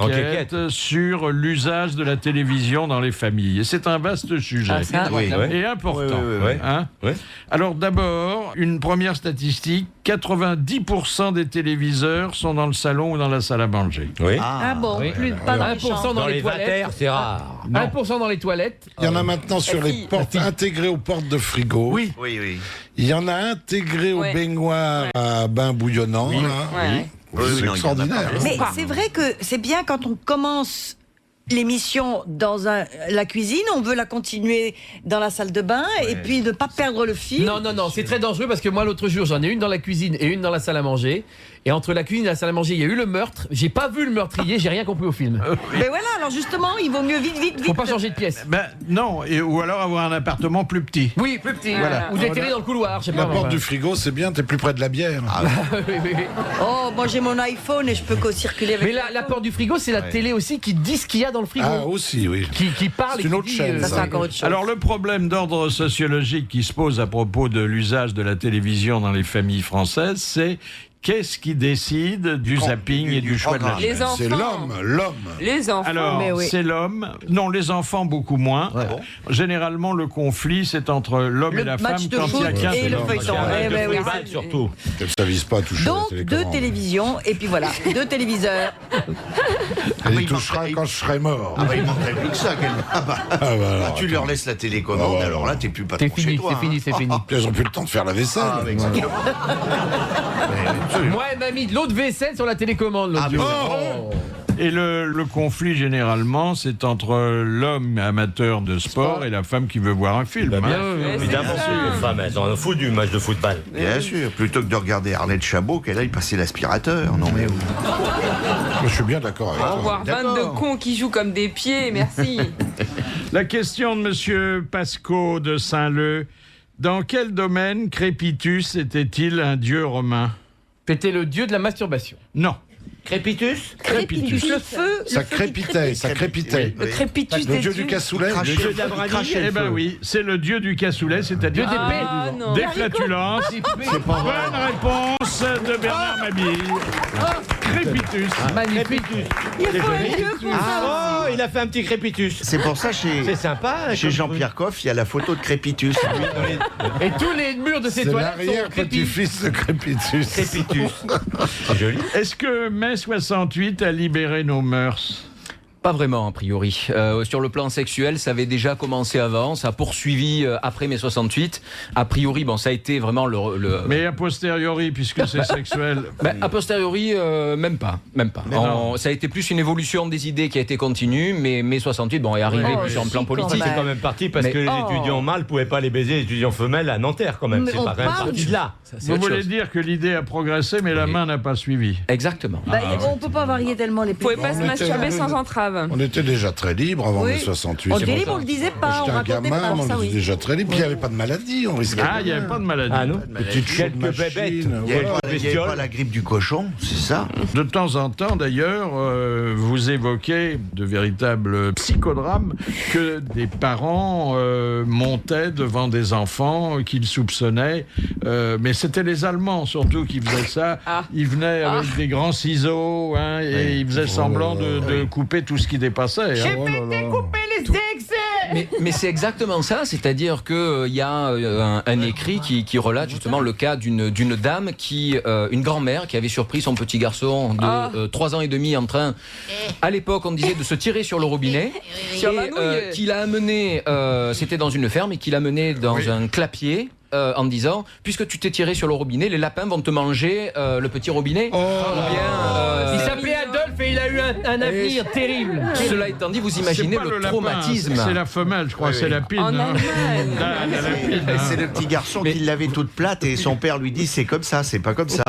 Enquête. sur l'usage de la télévision dans les familles. Et c'est un vaste sujet. Ah, ça, Oui. Et important. Ouais. Hein. Ouais. Alors d'abord, une première statistique, 90% des téléviseurs sont dans le salon ou dans la salle à manger. Oui. Ah bon, Oui. plus pas dans les 1% chambres. dans les les toilettes. vatères, c'est rare. 1% dans les toilettes. Il y en a maintenant sur les portes intégrées aux portes de frigo. Oui. Oui, oui. Il y en a intégrées aux Ouais. baignoires à bain bouillonnant. là. Ouais. Oui, C'est non, il y en a extraordinaire. pas. Mais c'est vrai que c'est bien quand on commence l'émission dans la cuisine, on veut la continuer dans la salle de bain et puis ne pas perdre le fil. Non, non, non, c'est très dangereux parce que moi, l'autre jour, j'en ai une dans la cuisine et une dans la salle à manger. Et entre la cuisine et la salle à manger, il y a eu le meurtre. J'ai pas vu le meurtrier, j'ai rien compris au film. Mais voilà, alors justement, il vaut mieux vite, vite, vite. Faut pas changer de pièce. Ben, non, ou alors avoir un appartement plus petit. Oui, plus petit. Voilà. Ou des télés dans le couloir, je sais pas. La moi, porte enfin. du frigo, c'est bien, t'es plus près de la bière. Oui, oui, oui. Oh, moi j'ai mon iPhone et je peux co-circuler avec. Mais la porte du frigo, c'est la télé aussi qui dit ce qu'il y a dans dans le frigo. Ah, aussi, oui. Qui parle C'est et une qui autre dit, chaîne, Ça, c'est encore autre chose. Alors le problème d'ordre sociologique qui se pose à propos de l'usage de la télévision dans les familles françaises, c'est qu'est-ce qui décide du zapping et du choix de la Les chaîne? enfants. C'est l'homme. Les enfants. Alors, Mais oui. c'est l'homme. Non, les enfants, beaucoup moins. Généralement, le conflit, c'est entre l'homme Le et la match femme de quand il y a foot qu'un et seul le homme. feuilleton. Eh ben oui, c'est- surtout. Ça vise pas à toucher Donc, la 2 télécommande. télévisions, et puis voilà, 2 téléviseurs. Elle y touchera quand je serai mort. Ah bah, il manquerait plus que ça. Ah bah, alors, tu leur laisses la télécommande, Ah, ouais, alors là, t'es plus patron C'est fini, chez toi. c'est fini, c'est fini. Ils ont plus le temps de faire la vaisselle. Ah, mais exactement. Moi, elle m'a mis de l'eau de vaisselle sur la télécommande. l'autre jour. Oh. Et le conflit, généralement, c'est entre l'homme amateur de sport et la femme qui veut voir un film. Bien hein. sûr, évidemment. Les femmes, elles ont un fou du match de football. Bien sûr, plutôt que de regarder Arlette Chabot, qu'elle aille passer l'aspirateur. Non mais Je suis bien d'accord avec Au toi. revoir, 22 cons qui jouent comme des pieds, merci. La question de Monsieur Pasco de Saint-Leu. Dans quel domaine Crépitus était-il un dieu romain? C'était le dieu de la masturbation. Non. Crépitus? Crépitus. Le feu. Ça crépitait, ça crépitait. Le crépitus Le des dieu du cassoulet. Cracher. le Dieu dieu- de la brindille. Eh ben oui, c'est le dieu du cassoulet, c'est-à-dire Dieu d'épée. Ah non. des flatulences. Bonne réponse de Bernard Mabille. Crépitus. Magnifique. Il faut un dieu pour ça. Oh, il a fait un petit crépitus. c'est pour ça C'est chez sympa. chez Jean-Pierre Coff, il y a la photo de Crépitus. Et tous les murs de ces C'est toilettes sont crépis. l'arrière-petit-fils de Crépitus. Crépitus. C'est joli. Est-ce que mai 68 a libéré nos mœurs? Pas vraiment, a priori. Sur le plan sexuel, ça avait déjà commencé avant, ça a poursuivi après mai 68. A priori, bon, ça a été vraiment le... Mais a posteriori, puisque c'est sexuel. Ben, a posteriori, même pas. Ça a été plus une évolution des idées qui a été continue, mais mai 68, bon, est arrivé plus sur un plan politique. C'est quand même parti parce Mais- que les étudiants mâles pouvaient pas les baiser les étudiants femelles à Nanterre quand même. Mais C'est on pas quand même parle- parti de là. Vous voulez dire que l'idée a progressé, mais la main n'a pas suivi. Exactement. Bah, on peut pas varier tellement les Vous pouvez pas On se était- masturber sans entrave. On était déjà très libre avant Oui. mai 68. On C'est était pour libre, ça. on le disait Quand pas, on j'étais un racontait gamin, pas, on ça était oui. déjà très libre. Puis il n'y avait pas de maladie, on risquait Ah, il n'y avait pas de maladie. Ah non. Petite chaude Quelques bébêtes. machine. Il n'y avait, voilà. pas- il y avait pas la grippe du cochon, c'est ça. De temps en temps, d'ailleurs, vous évoquez de véritables psychodrames que des parents montaient devant des enfants qu'ils soupçonnaient. Mais c'était les Allemands, surtout, qui faisaient ça. Ah. Ils venaient avec des grands ciseaux hein, et ils faisaient semblant de couper tout ce qui dépassait. hein. Mais c'est exactement ça, c'est-à-dire qu'il y a un écrit qui relate justement le cas d'une dame une grand-mère qui avait surpris son petit garçon de 3 ans et demi en train, à l'époque on disait de se tirer sur le robinet, Sur la et nouille. qu'il a amené, c'était dans une ferme, et qu'il a amené dans un clapier. En disant, puisque tu t'es tiré sur le robinet, les lapins vont te manger le petit robinet. Ou bien, Il s'appelait Adolphe et il a eu un avenir terrible. cela étant dit, vous imaginez C'est pas le lapin, traumatisme. c'est la femelle, je crois, c'est la pine. En hein. Allemagne. La pine, hein. C'est le petit garçon qui l'avait toute plate et son père lui dit c'est comme ça, c'est pas comme ça.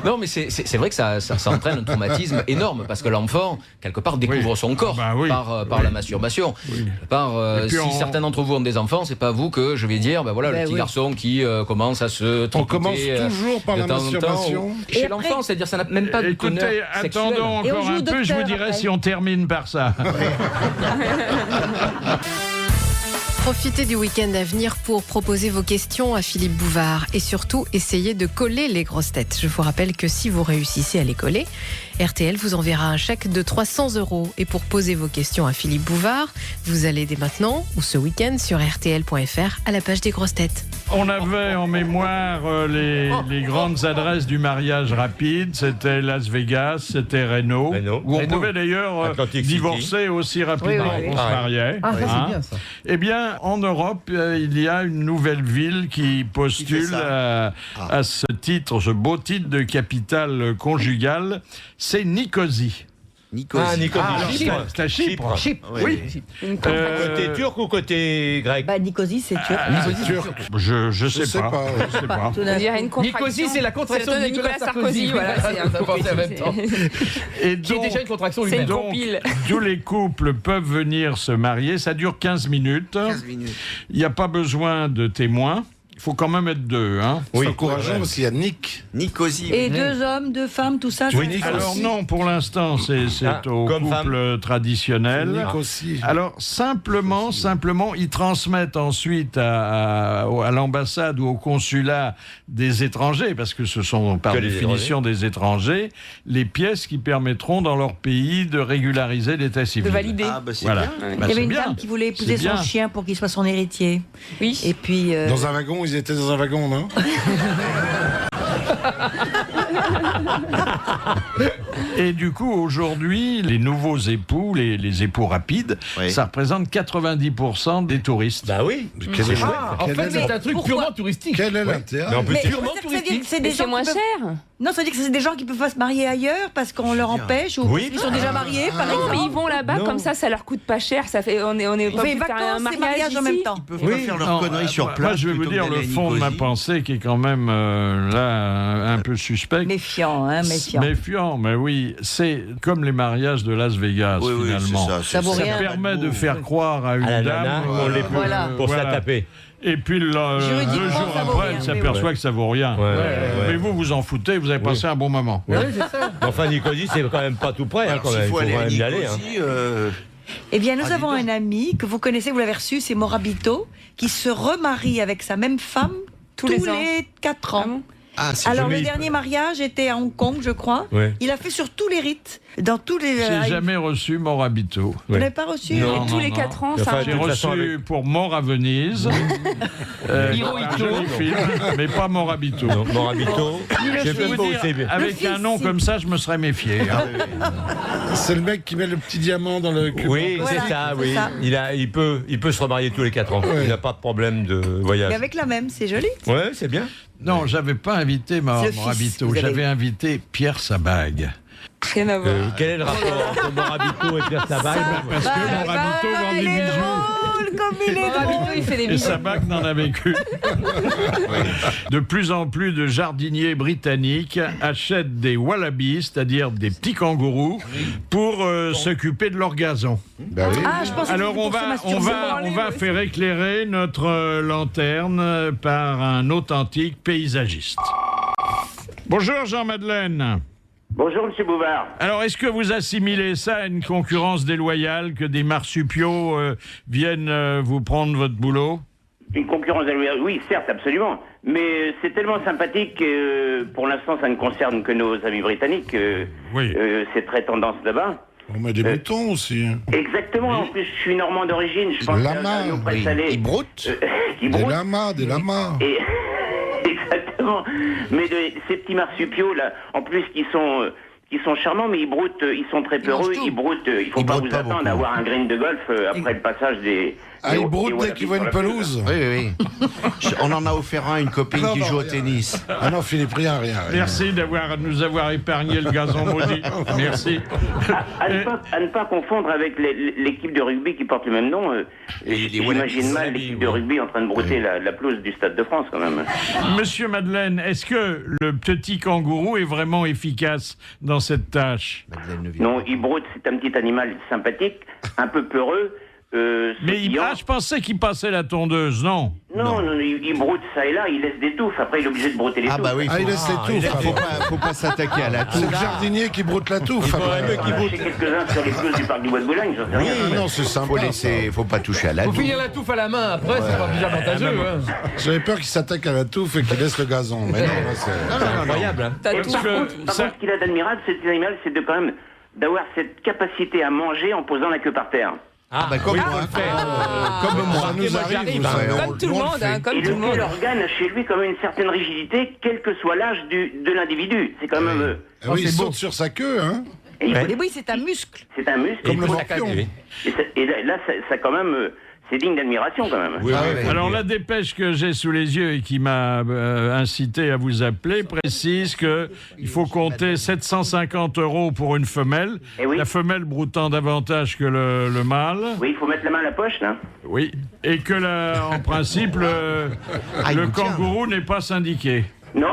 Non, mais c'est vrai que ça entraîne un traumatisme énorme parce que l'enfant, quelque part, découvre son corps par la masturbation. Et puis si certains d'entre vous ont des enfants, c'est pas vous que je vais dire, ben voilà, le petit garçon qui commence à se tripoter. On commence toujours par de la temps en temps, masturbation. Chez Et l'enfant, c'est-à-dire ça n'a même pas de Écoutez, teneur sexuelle. attendons Et on encore joue un au peu, je vous docteur dirai après. si on termine par ça. Profitez du week-end à venir pour proposer vos questions à Philippe Bouvard et surtout essayez de coller les grosses têtes. Je vous rappelle que si vous réussissez à les coller, RTL vous enverra un chèque de 300 €. Et pour poser vos questions à Philippe Bouvard, vous allez dès maintenant ou ce week-end sur rtl.fr à la page des grosses têtes. On avait en mémoire les grandes adresses du mariage rapide. C'était Las Vegas, c'était Reno, où on pouvait d'ailleurs Atlantic divorcer City. aussi rapidement Oui. qu'on se mariait. Ah, ça, c'est hein. bien, ça. Eh bien, en Europe, il y a une nouvelle ville qui postule à ce titre, ce beau titre de capitale conjugale. C'est Nicosie. Nicosie. Ah, Nicosie. Alors, c'est à Chypre. Oui. Côté turc ou côté grec? Bah, Nicosie, c'est turc. Je sais pas. Je sais pas. On dirait une contraction. Nicosie, c'est la contraction C'est de le nom Nicolas Sarkozy. Voilà, c'est un peu En même temps. Et Qui est déjà une contraction C'est une lui-même. compile. tous les couples peuvent venir se marier. Ça dure 15 minutes. 15 minutes. Il n'y a pas besoin de témoins. Il faut quand même être 2. Hein. C'est encourageant parce qu'il y a Nick. Nicosie. Et 2 hommes, 2 femmes, tout ça. Alors non, pour l'instant, c'est au couple traditionnel. Nick aussi. Alors simplement, ils transmettent ensuite à l'ambassade ou au consulat des étrangers, parce que ce sont par définition des étrangers, les pièces qui permettront dans leur pays de régulariser l'état civil. De valider. Ah, bah c'est Voilà. bien. Bah, Il y avait c'est une bien. dame qui voulait épouser C'est son bien. chien pour qu'il soit son héritier. Oui. Et puis. Dans un wagon, ils étaient dans un wagon, non? Et du coup, aujourd'hui, les nouveaux époux, les époux rapides, ça représente 90% des touristes. Bah oui. En fait, c'est un truc purement touristique. Quel est l'intérêt? Mais en plus, Mais purement ça veut dire que touristique. c'est des gens moins qui peuvent- cher. Non, ça veut dire que c'est des gens qui peuvent pas se marier ailleurs parce qu'on leur empêche ou parce qu'ils sont déjà mariés, par Non, exemple. mais ils vont là-bas, comme ça leur coûte pas cher. Ça fait, on est Ils pas font les obligé de faire un vacances et mariage mariage en ici. même temps. Ils peuvent pas faire leurs conneries sur place. Moi, je vais vous plutôt dire que le d'aller à fond de ma Nicosie. pensée qui est quand même là un peu suspect. Méfiant, hein, méfiant. Méfiant, mais oui, c'est comme les mariages de Las Vegas Oui, oui, finalement. c'est ça, Ça vaut rien. permet de faire croire à une À la dame nana, on les Voilà. pour se la taper. Et puis 2 Juridiquement, jours ça vaut après, rien, elle mais s'aperçoit que ça vaut rien. Mais vous vous en foutez, vous avez passé un bon moment. Oui, c'est ça. Enfin, Nicosie, c'est quand même pas tout près. Alors, quand s'il même. faut aller quand à même y aller. Nicosie, Eh bien, nous dis avons donc. un ami que vous connaissez, vous l'avez reçu, c'est Morabito, qui se remarie avec sa même femme tous les les 4 ans. Ah, c'est Alors, joli. le dernier mariage était à Hong Kong, je crois. Ouais. Il a fait sur tous les rites, dans tous les. J'ai jamais reçu Morabito. Vous n'avez pas reçu Non, Tous non, les non. 4 ans, Enfin, ça. J'ai de toute façon, reçu pour Mort à Venise, un joli film, mais pas Morabito. Morabito. Je Je peux peux vous pas dire, aussi bien. avec un nom comme ça, je me serais méfié. hein. C'est le mec qui met le petit diamant dans le cul. Oui, Voilà, c'est ça, c'est oui. ça. Il peut se remarier tous les 4 ans. Ouais. Il n'a pas de problème de voyage. Mais avec la même, c'est joli. Ouais, c'est bien. Non, j'avais pas invité C'est le fils, Morabito, vous avez- j'avais invité Pierre Sabag. Rien à voir. Quel est le rapport entre Morabito et Pierre Sabag Parce que Morabito vend des il est bijoux. drôle, comme il est Morabito, drôle. il fait des Et bisous. Sabag n'en avait qu'une. De plus en plus de jardiniers britanniques achètent des wallabies, c'est-à-dire des petits kangourous, pour s'occuper de leur gazon. Bah oui. Ah, je pense que Alors c'est on pour se va, masturber. on va faire éclairer notre lanterne par un authentique paysagiste. Bonjour Jean-Madeleine. Bonjour, Monsieur Bouvard. Alors, est-ce que vous assimilez ça à une concurrence déloyale, que des marsupiaux viennent vous prendre votre boulot? Une concurrence déloyale, oui, certes, absolument. Mais c'est tellement sympathique que pour l'instant, ça ne concerne que nos amis britanniques. Oui. C'est très tendance là-bas. On met des moutons aussi. Exactement, en plus, je suis normand d'origine. Je pense Lama, à nos oui. présalés. Ils broutent. Qui Des broutent. lamas, des lamas. Et exactement. Mais ces petits marsupiaux là, en plus qui sont charmants, mais ils broutent, ils sont très peureux, ils broutent. Il faut Ils pas broutent vous pas attendre beaucoup. à avoir un green de golf après le passage des. Ah, ils broutent dès qu'ils voient une pelouse. Oui, oui, oui. On en a offert un à une copine Non, qui non, joue au rien. tennis. Ah non, Philippe, rien. Merci nous avoir épargné le gazon maudit. Merci. À ne pas confondre avec l'équipe de rugby qui porte le même nom. J'imagine mal l'équipe de rugby en train de brouter la pelouse du Stade de France quand même. Monsieur Madeleine, est-ce que le petit kangourou est vraiment efficace dans cette tâche? Non, il broute, c'est un petit animal sympathique, un peu peureux. Mais je pensais qu'il passait la tondeuse, non? Non, il broute ça et là, il laisse des touffes. Après, il est obligé de brouter les touffes. bah oui, Ah, il laisse les touffes. faut pas s'attaquer à la C'est touffe. le jardinier qui broute la touffe. J'ai quelques-uns sur les pelouses du parc du Bois de Boulogne, j'en sais rien. Oui, non, c'est sympa. Faut pas toucher à la Faut touffe. finir la touffe à la main, après, c'est pas plus avantageux. hein. J'avais peur qu'il s'attaque à la touffe et qu'il laisse le gazon. Mais non, là, c'est incroyable. Hein. Par contre, ce qu'il a d'admirable, cet animal, c'est de quand même d'avoir cette capacité à manger en posant la queue par terre. Ah, bah comme moi. Comme moi. Ça nous arrive. Comme tout le monde, hein, comme Et tout le monde. l'organe a chez lui quand même une certaine rigidité, quel que soit l'âge de l'individu. C'est quand même. Ah oui, il saute sur sa queue, hein. Et Mais oui, c'est un muscle. c'est un muscle. Comme le Et morpion. là, ça quand même, c'est digne d'admiration quand même. Alors la dépêche que j'ai sous les yeux et qui m'a incité à vous appeler précise que il faut compter 750 € pour une femelle. Eh oui. La femelle broutant davantage que le mâle. Oui, il faut mettre la main à la poche, là. Oui. Et que en principe le kangourou n'est pas syndiqué. Non.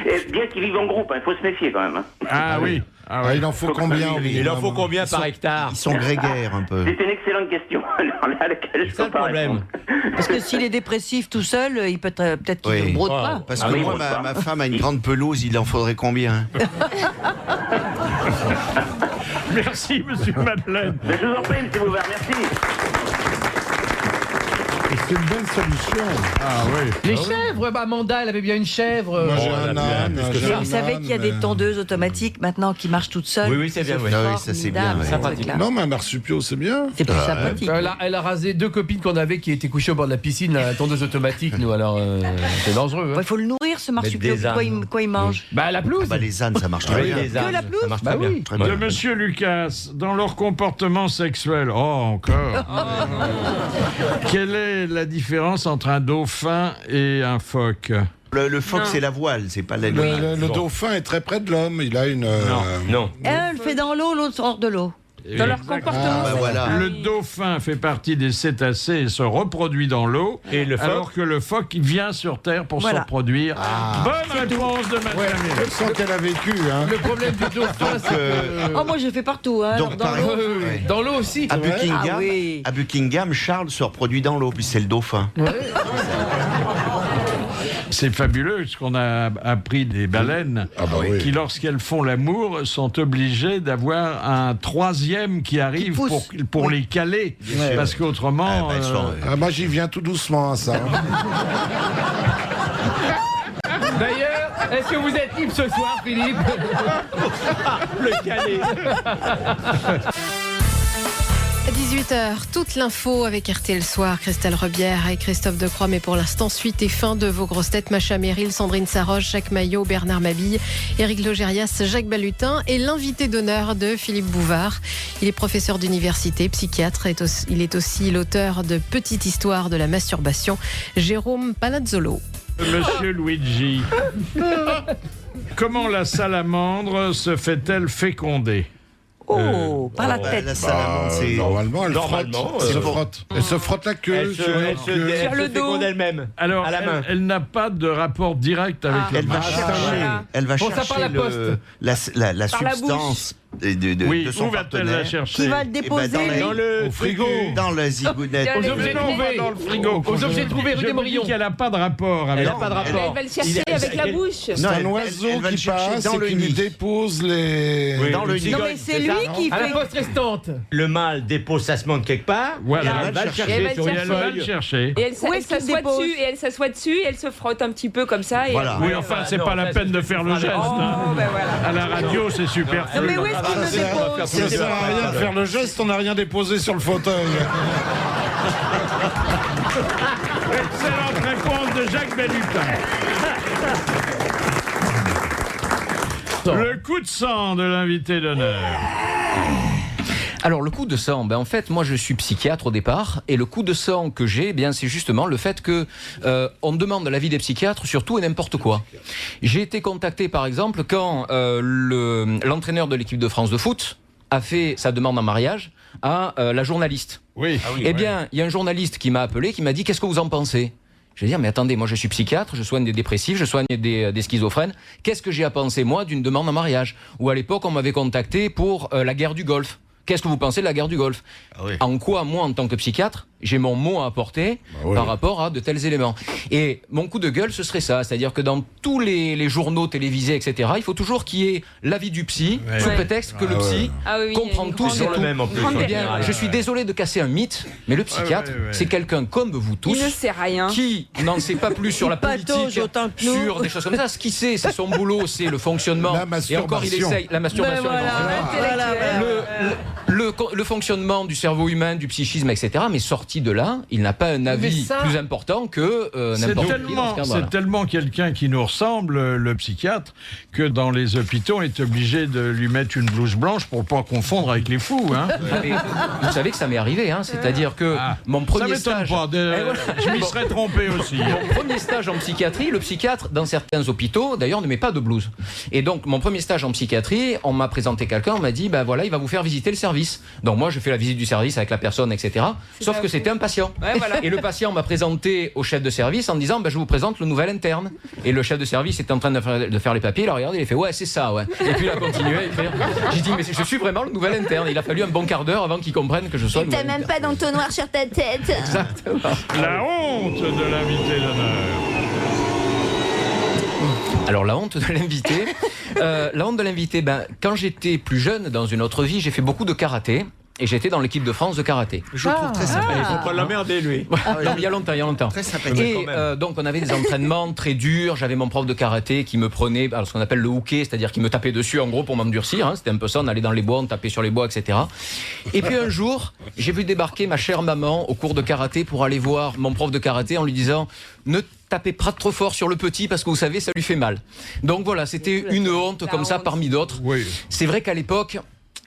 Et bien qu'ils vivent en groupe, il faut se méfier quand même. Hein. Ah oui. Ah, il en faut combien au minimum? Il en faut combien par hectare? Ils sont grégaires un peu. C'est une excellente question. Alors là, à laquelle je C'est ça peux le pas problème. répondre. Parce que s'il est dépressif tout seul, il peut peut-être qu'il ne brode pas. Parce Ah que oui, moi, on le ma voit. femme a une grande pelouse, il en faudrait combien? Merci, monsieur Madeleine. Mais je vous en prie, monsieur Bouvard, merci. C'est une bonne solution. Ah oui. Les chèvres, bah, Amanda, elle avait bien une chèvre. Moi, j'ai Oh, un la âne. blague, j'ai Et un vous savez qu'il y a des âne, tondeuses automatiques maintenant qui marchent toutes seules. Oui, oui, c'est bien, oui. Ah oui, ça, c'est bien, formidable, ouais. ces Sympathique. trucs-là. Non, mais un marsupio, c'est bien. C'est plus sympathique. Elle a rasé 2 copines qu'on avait qui étaient couchées au bord de la piscine, la tondeuse automatique, nous, alors c'est dangereux. Il faut le nourrir, ce marsupio. des ânes. Quoi il mange? Bah, la pelouse. Bah, les ânes, ça marche Ah très oui, bien. les ânes, la pelouse ça marche Bah très bien. oui. Très De bien. monsieur Lucas, dans leur comportement sexuel, encore. Quelle est la différence entre un dauphin et un phoque? Le phoque, Non. c'est la voile, c'est pas la Le dauphin est très près de l'homme. Il a une. Non. Elle fait dans l'eau, l'autre hors de l'eau. Dans leur comportement. bah voilà. Le dauphin fait partie des cétacés et se reproduit dans l'eau, Et le phoque alors que le phoque vient sur Terre pour Voilà. se reproduire. Bonne réponse de ma famille. Je sens qu'elle a vécu. Hein. Le problème du dauphin, c'est que. Oh, moi, je fais partout. Hein, Donc, dans par l'eau. exemple, Ouais. Dans l'eau aussi. À vrai Buckingham, Ah oui. à Buckingham, Charles se reproduit dans l'eau, puis c'est le dauphin. C'est fabuleux ce qu'on a appris des baleines Ah bah oui. qui, lorsqu'elles font l'amour, sont obligées d'avoir un troisième qui arrive pousse. pour les caler. sûr. Parce qu'autrement... Ah, bah, elles sont- Ah, moi, j'y viens tout doucement à ça. D'ailleurs, est-ce que vous êtes libre ce soir, Philippe? Le calé. À 18h, toute l'info avec RTL Soir, Christelle Rebière et Christophe Decroix. Mais pour l'instant, suite et fin de vos grosses têtes, Macha Merrill, Sandrine Saroche, Jacques Maillot, Bernard Mabille, Éric Logérias, Jacques Balutin et l'invité d'honneur de Philippe Bouvard. Il est professeur d'université, psychiatre. Il est aussi l'auteur de Petite histoire de la masturbation, Jérôme Palazzolo. Monsieur Luigi, comment la salamandre se fait-elle féconder? Oh, par la tête. La salamandre, c'est... Normalement, elle Normalement, frotte. Elle se frotte. Elle se frotte la queue Elle se, sur elle une se, queue. elle Sur se le dos. féconde elle-même. Alors, à la main. elle n'a pas de rapport direct avec le Elle va mâle. chercher, voilà. elle va Bon, ça chercher par la poste. la Par la substance de Oui, son où va-t-elle partenaire. la chercher? Qui va le Eh ben, déposer, dans lui le Au frigo. Dans la zigounette. Dans Aux les- objets Non, on va trouvés. dans le frigo. Aux objets trouvés, rue Je des vous dis Morillons. qu'elle n'a pas de rapport avec... Elle n'a pas de Elle rapport. va le chercher avec la bouche. C'est Non, un elle oiseau va le qui chercher passe dans et le qui lui nid. dépose les... Oui, Dans le une nid. Non, cigogne, mais c'est c'est lui ça qui À la fait. poste restante. Le mâle dépose sa semence quelque part. Voilà. Et elle va le Et elle chercher va sur le une Et elle va le feuille. chercher. Et elle, Où est-ce qu'il s'assoit dépose dessus, et elle s'assoit dessus, et elle se frotte un petit peu comme ça. Et Voilà. Oui, enfin, c'est non, pas la ça, peine de c'est faire le pas geste. grave. hein. Oh, ben voilà. À la radio, c'est superflu. Non, mais où est-ce qu'il le dépose? Ça sert à rien de faire le geste, on n'a rien déposé sur le fauteuil. Excellente réponse de Jacques Balutin. Le coup de sang de l'invité d'honneur. Alors le coup de sang, ben en fait moi je suis psychiatre au départ et le coup de sang que j'ai, eh bien c'est justement le fait que on demande l'avis des psychiatres sur tout et n'importe quoi. J'ai été contacté par exemple quand l'entraîneur de l'équipe de France de foot a fait sa demande en mariage à la journaliste. Oui. Eh bien il y a un journaliste qui m'a appelé, qui m'a dit qu'est-ce que vous en pensez ? Je vais dire, mais attendez, moi je suis psychiatre, je soigne des dépressifs, je soigne des schizophrènes. Qu'est-ce que j'ai à penser moi d'une demande en mariage ? Ou à l'époque on m'avait contacté pour la guerre du Golfe. Qu'est-ce que vous pensez de la guerre du Golfe ? En quoi, moi, en tant que psychiatre, j'ai mon mot à apporter par rapport à de tels éléments. Et mon coup de gueule, ce serait ça. C'est-à-dire que dans tous les journaux télévisés, etc., il faut toujours qu'il y ait l'avis du psy, sous prétexte que le psy comprend tout, c'est le tout. même en plus. Eh bien, je suis désolé de casser un mythe, mais le psychiatre, c'est quelqu'un comme vous tous, Il ne sait rien. qui n'en sait pas plus sur la politique, sur des choses comme ça. Ce qu'il sait, c'est son boulot, c'est le fonctionnement. Et encore, il essaye la masturbation. Le fonctionnement du cerveau humain, du psychisme, etc. Mais sorti de là, il n'a pas un avis plus important que n'importe qui dans ce cadre-là. C'est tellement quelqu'un qui nous ressemble, le psychiatre, que dans les hôpitaux, on est obligé de lui mettre une blouse blanche pour pas confondre avec les fous. Hein. Mais vous savez que ça m'est arrivé, hein, c'est-à-dire que mon premier ça m'étonne stage... pas, je m'y serais trompé aussi. Mon premier stage en psychiatrie, le psychiatre, dans certains hôpitaux, d'ailleurs, ne met pas de blouse. Et donc, mon premier stage en psychiatrie, on m'a présenté quelqu'un, on m'a dit, ben voilà, il va vous faire visiter le service. Donc moi, je fais la visite du service avec la personne, etc. Sauf que c'était C'était un patient. Ouais, voilà. Et le patient m'a présenté au chef de service en disant je vous présente le nouvel interne. Et le chef de service était en train de faire les papiers, il a regardé, il a fait ouais c'est ça ouais. Et puis il a continué à écrire. J'ai dit mais je suis vraiment le nouvel interne. Il a fallu un bon quart d'heure avant qu'il comprenne que je sois Et le t'as nouvel même pas d'entonnoir sur ta tête. Exactement. La honte de l'invité d'honneur. Alors la honte de l'invité, quand j'étais plus jeune, dans une autre vie, j'ai fait beaucoup de karaté. Et j'étais dans l'équipe de France de karaté. Je le trouve très sympathique. Il faut pas l'emmerder, lui. Non, il y a longtemps. Très sympathique. Et donc on avait des entraînements très durs. J'avais mon prof de karaté qui me prenait ce qu'on appelle le hooké, c'est-à-dire qu'il me tapait dessus en gros pour m'endurcir. C'était un peu ça, on allait dans les bois, on tapait sur les bois, etc. Et puis un jour, j'ai vu débarquer ma chère maman au cours de karaté pour aller voir mon prof de karaté en lui disant ne tapez pas trop fort sur le petit parce que vous savez, ça lui fait mal. Donc voilà, c'était une honte comme ça parmi d'autres. Oui. C'est vrai qu'à l'époque,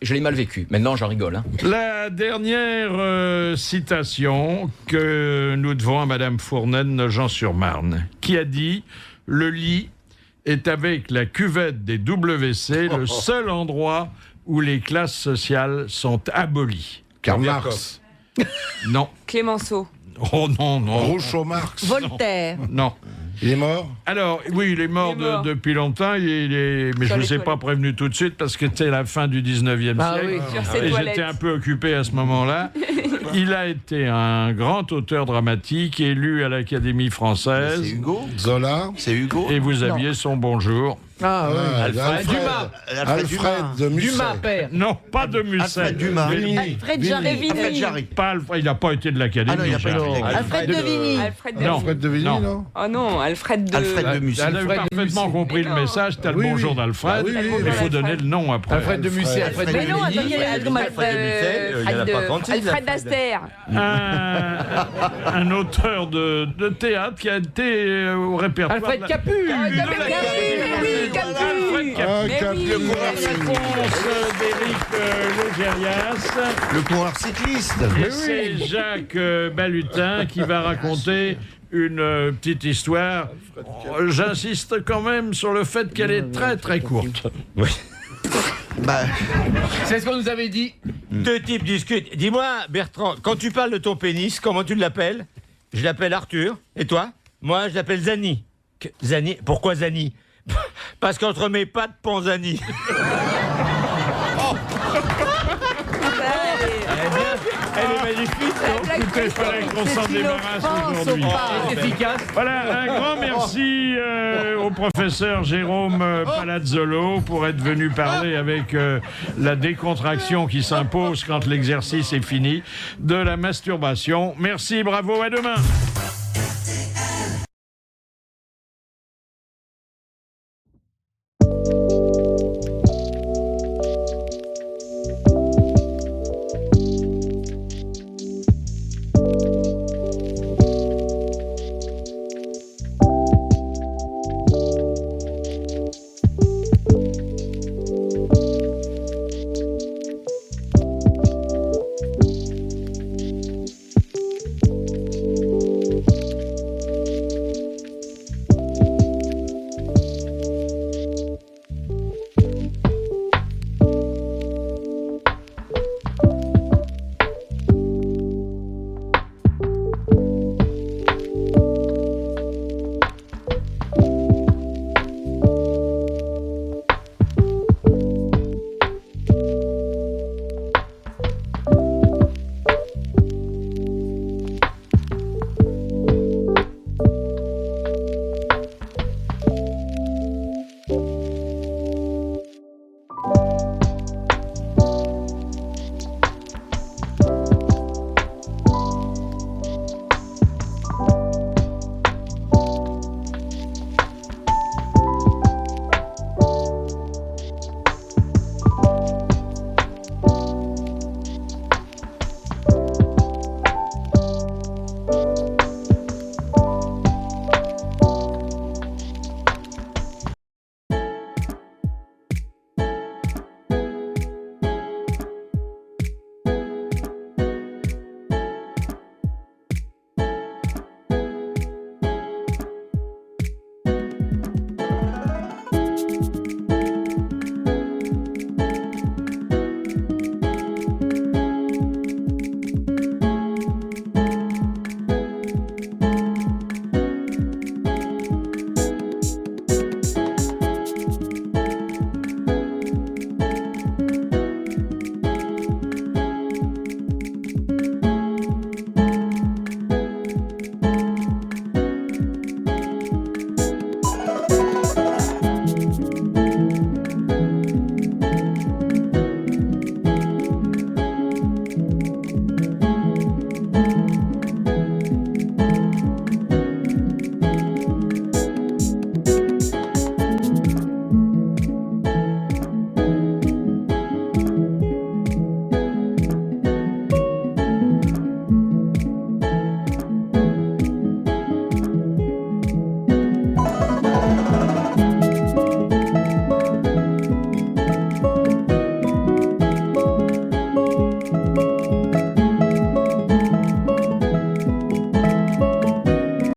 je l'ai mal vécu. Maintenant, j'en rigole. La dernière citation que nous devons à Madame Fournen de Jean-sur-Marne, qui a dit « Le lit est avec la cuvette des WC le seul endroit où les classes sociales sont abolies. » Karl Marx. Non. Clémenceau. Oh non, non. Groucho Marx. Voltaire. Non. Il est mort? Alors, oui, il est mort, depuis longtemps, mais je ne vous ai pas prévenu tout de suite parce que c'était la fin du 19e siècle. Sur ses Et toilettes. j'étais un peu occupé à ce moment-là. Il a été un grand auteur dramatique, élu à l'Académie française. C'est Hugo. Zola. C'est Hugo. Et vous aviez son bonjour. Ah oui. Alfred de Musset. Dumas, père. Non, pas de Musset. Alfred Dumas. Alfred Jarry. Alfred Jarry. Pas il n'a pas été de l'Académie. Ah non, il n'a pas été de l'Académie. Alfred de Vigny. Alfred de Vigny, non? Oh non, Alfred de Vous Musset. avez parfaitement compris le message. T'as le Oui, bonjour oui. d'Alfred. Ah oui, oui, Il faut donner le nom après. Alfred de Musset, Alfred de Mais non, Vigny. Alfred d'Aster. Un auteur de théâtre qui a été au répertoire. Alfred Capu. Le réponse d'Éric Logérias. Le coureur cycliste. Et c'est Jacques Balutin qui va raconter une petite histoire. J'insiste quand même sur le fait qu'elle est très très courte. Oui. C'est ce qu'on nous avait dit. Deux types discutent. Dis-moi, Bertrand, quand tu parles de ton pénis, comment tu l'appelles? Je l'appelle Arthur. Et toi? Moi, je l'appelle Zani. Zani? Pourquoi Zani? Parce qu'entre mes pattes, Panzani. Elle est magnifique. Il fallait qu'on s'en débarrasse aujourd'hui. Efficace. Voilà, un grand merci au professeur Jérôme Palazzolo pour être venu parler avec la décontraction qui s'impose quand l'exercice est fini de la masturbation. Merci, bravo, à demain.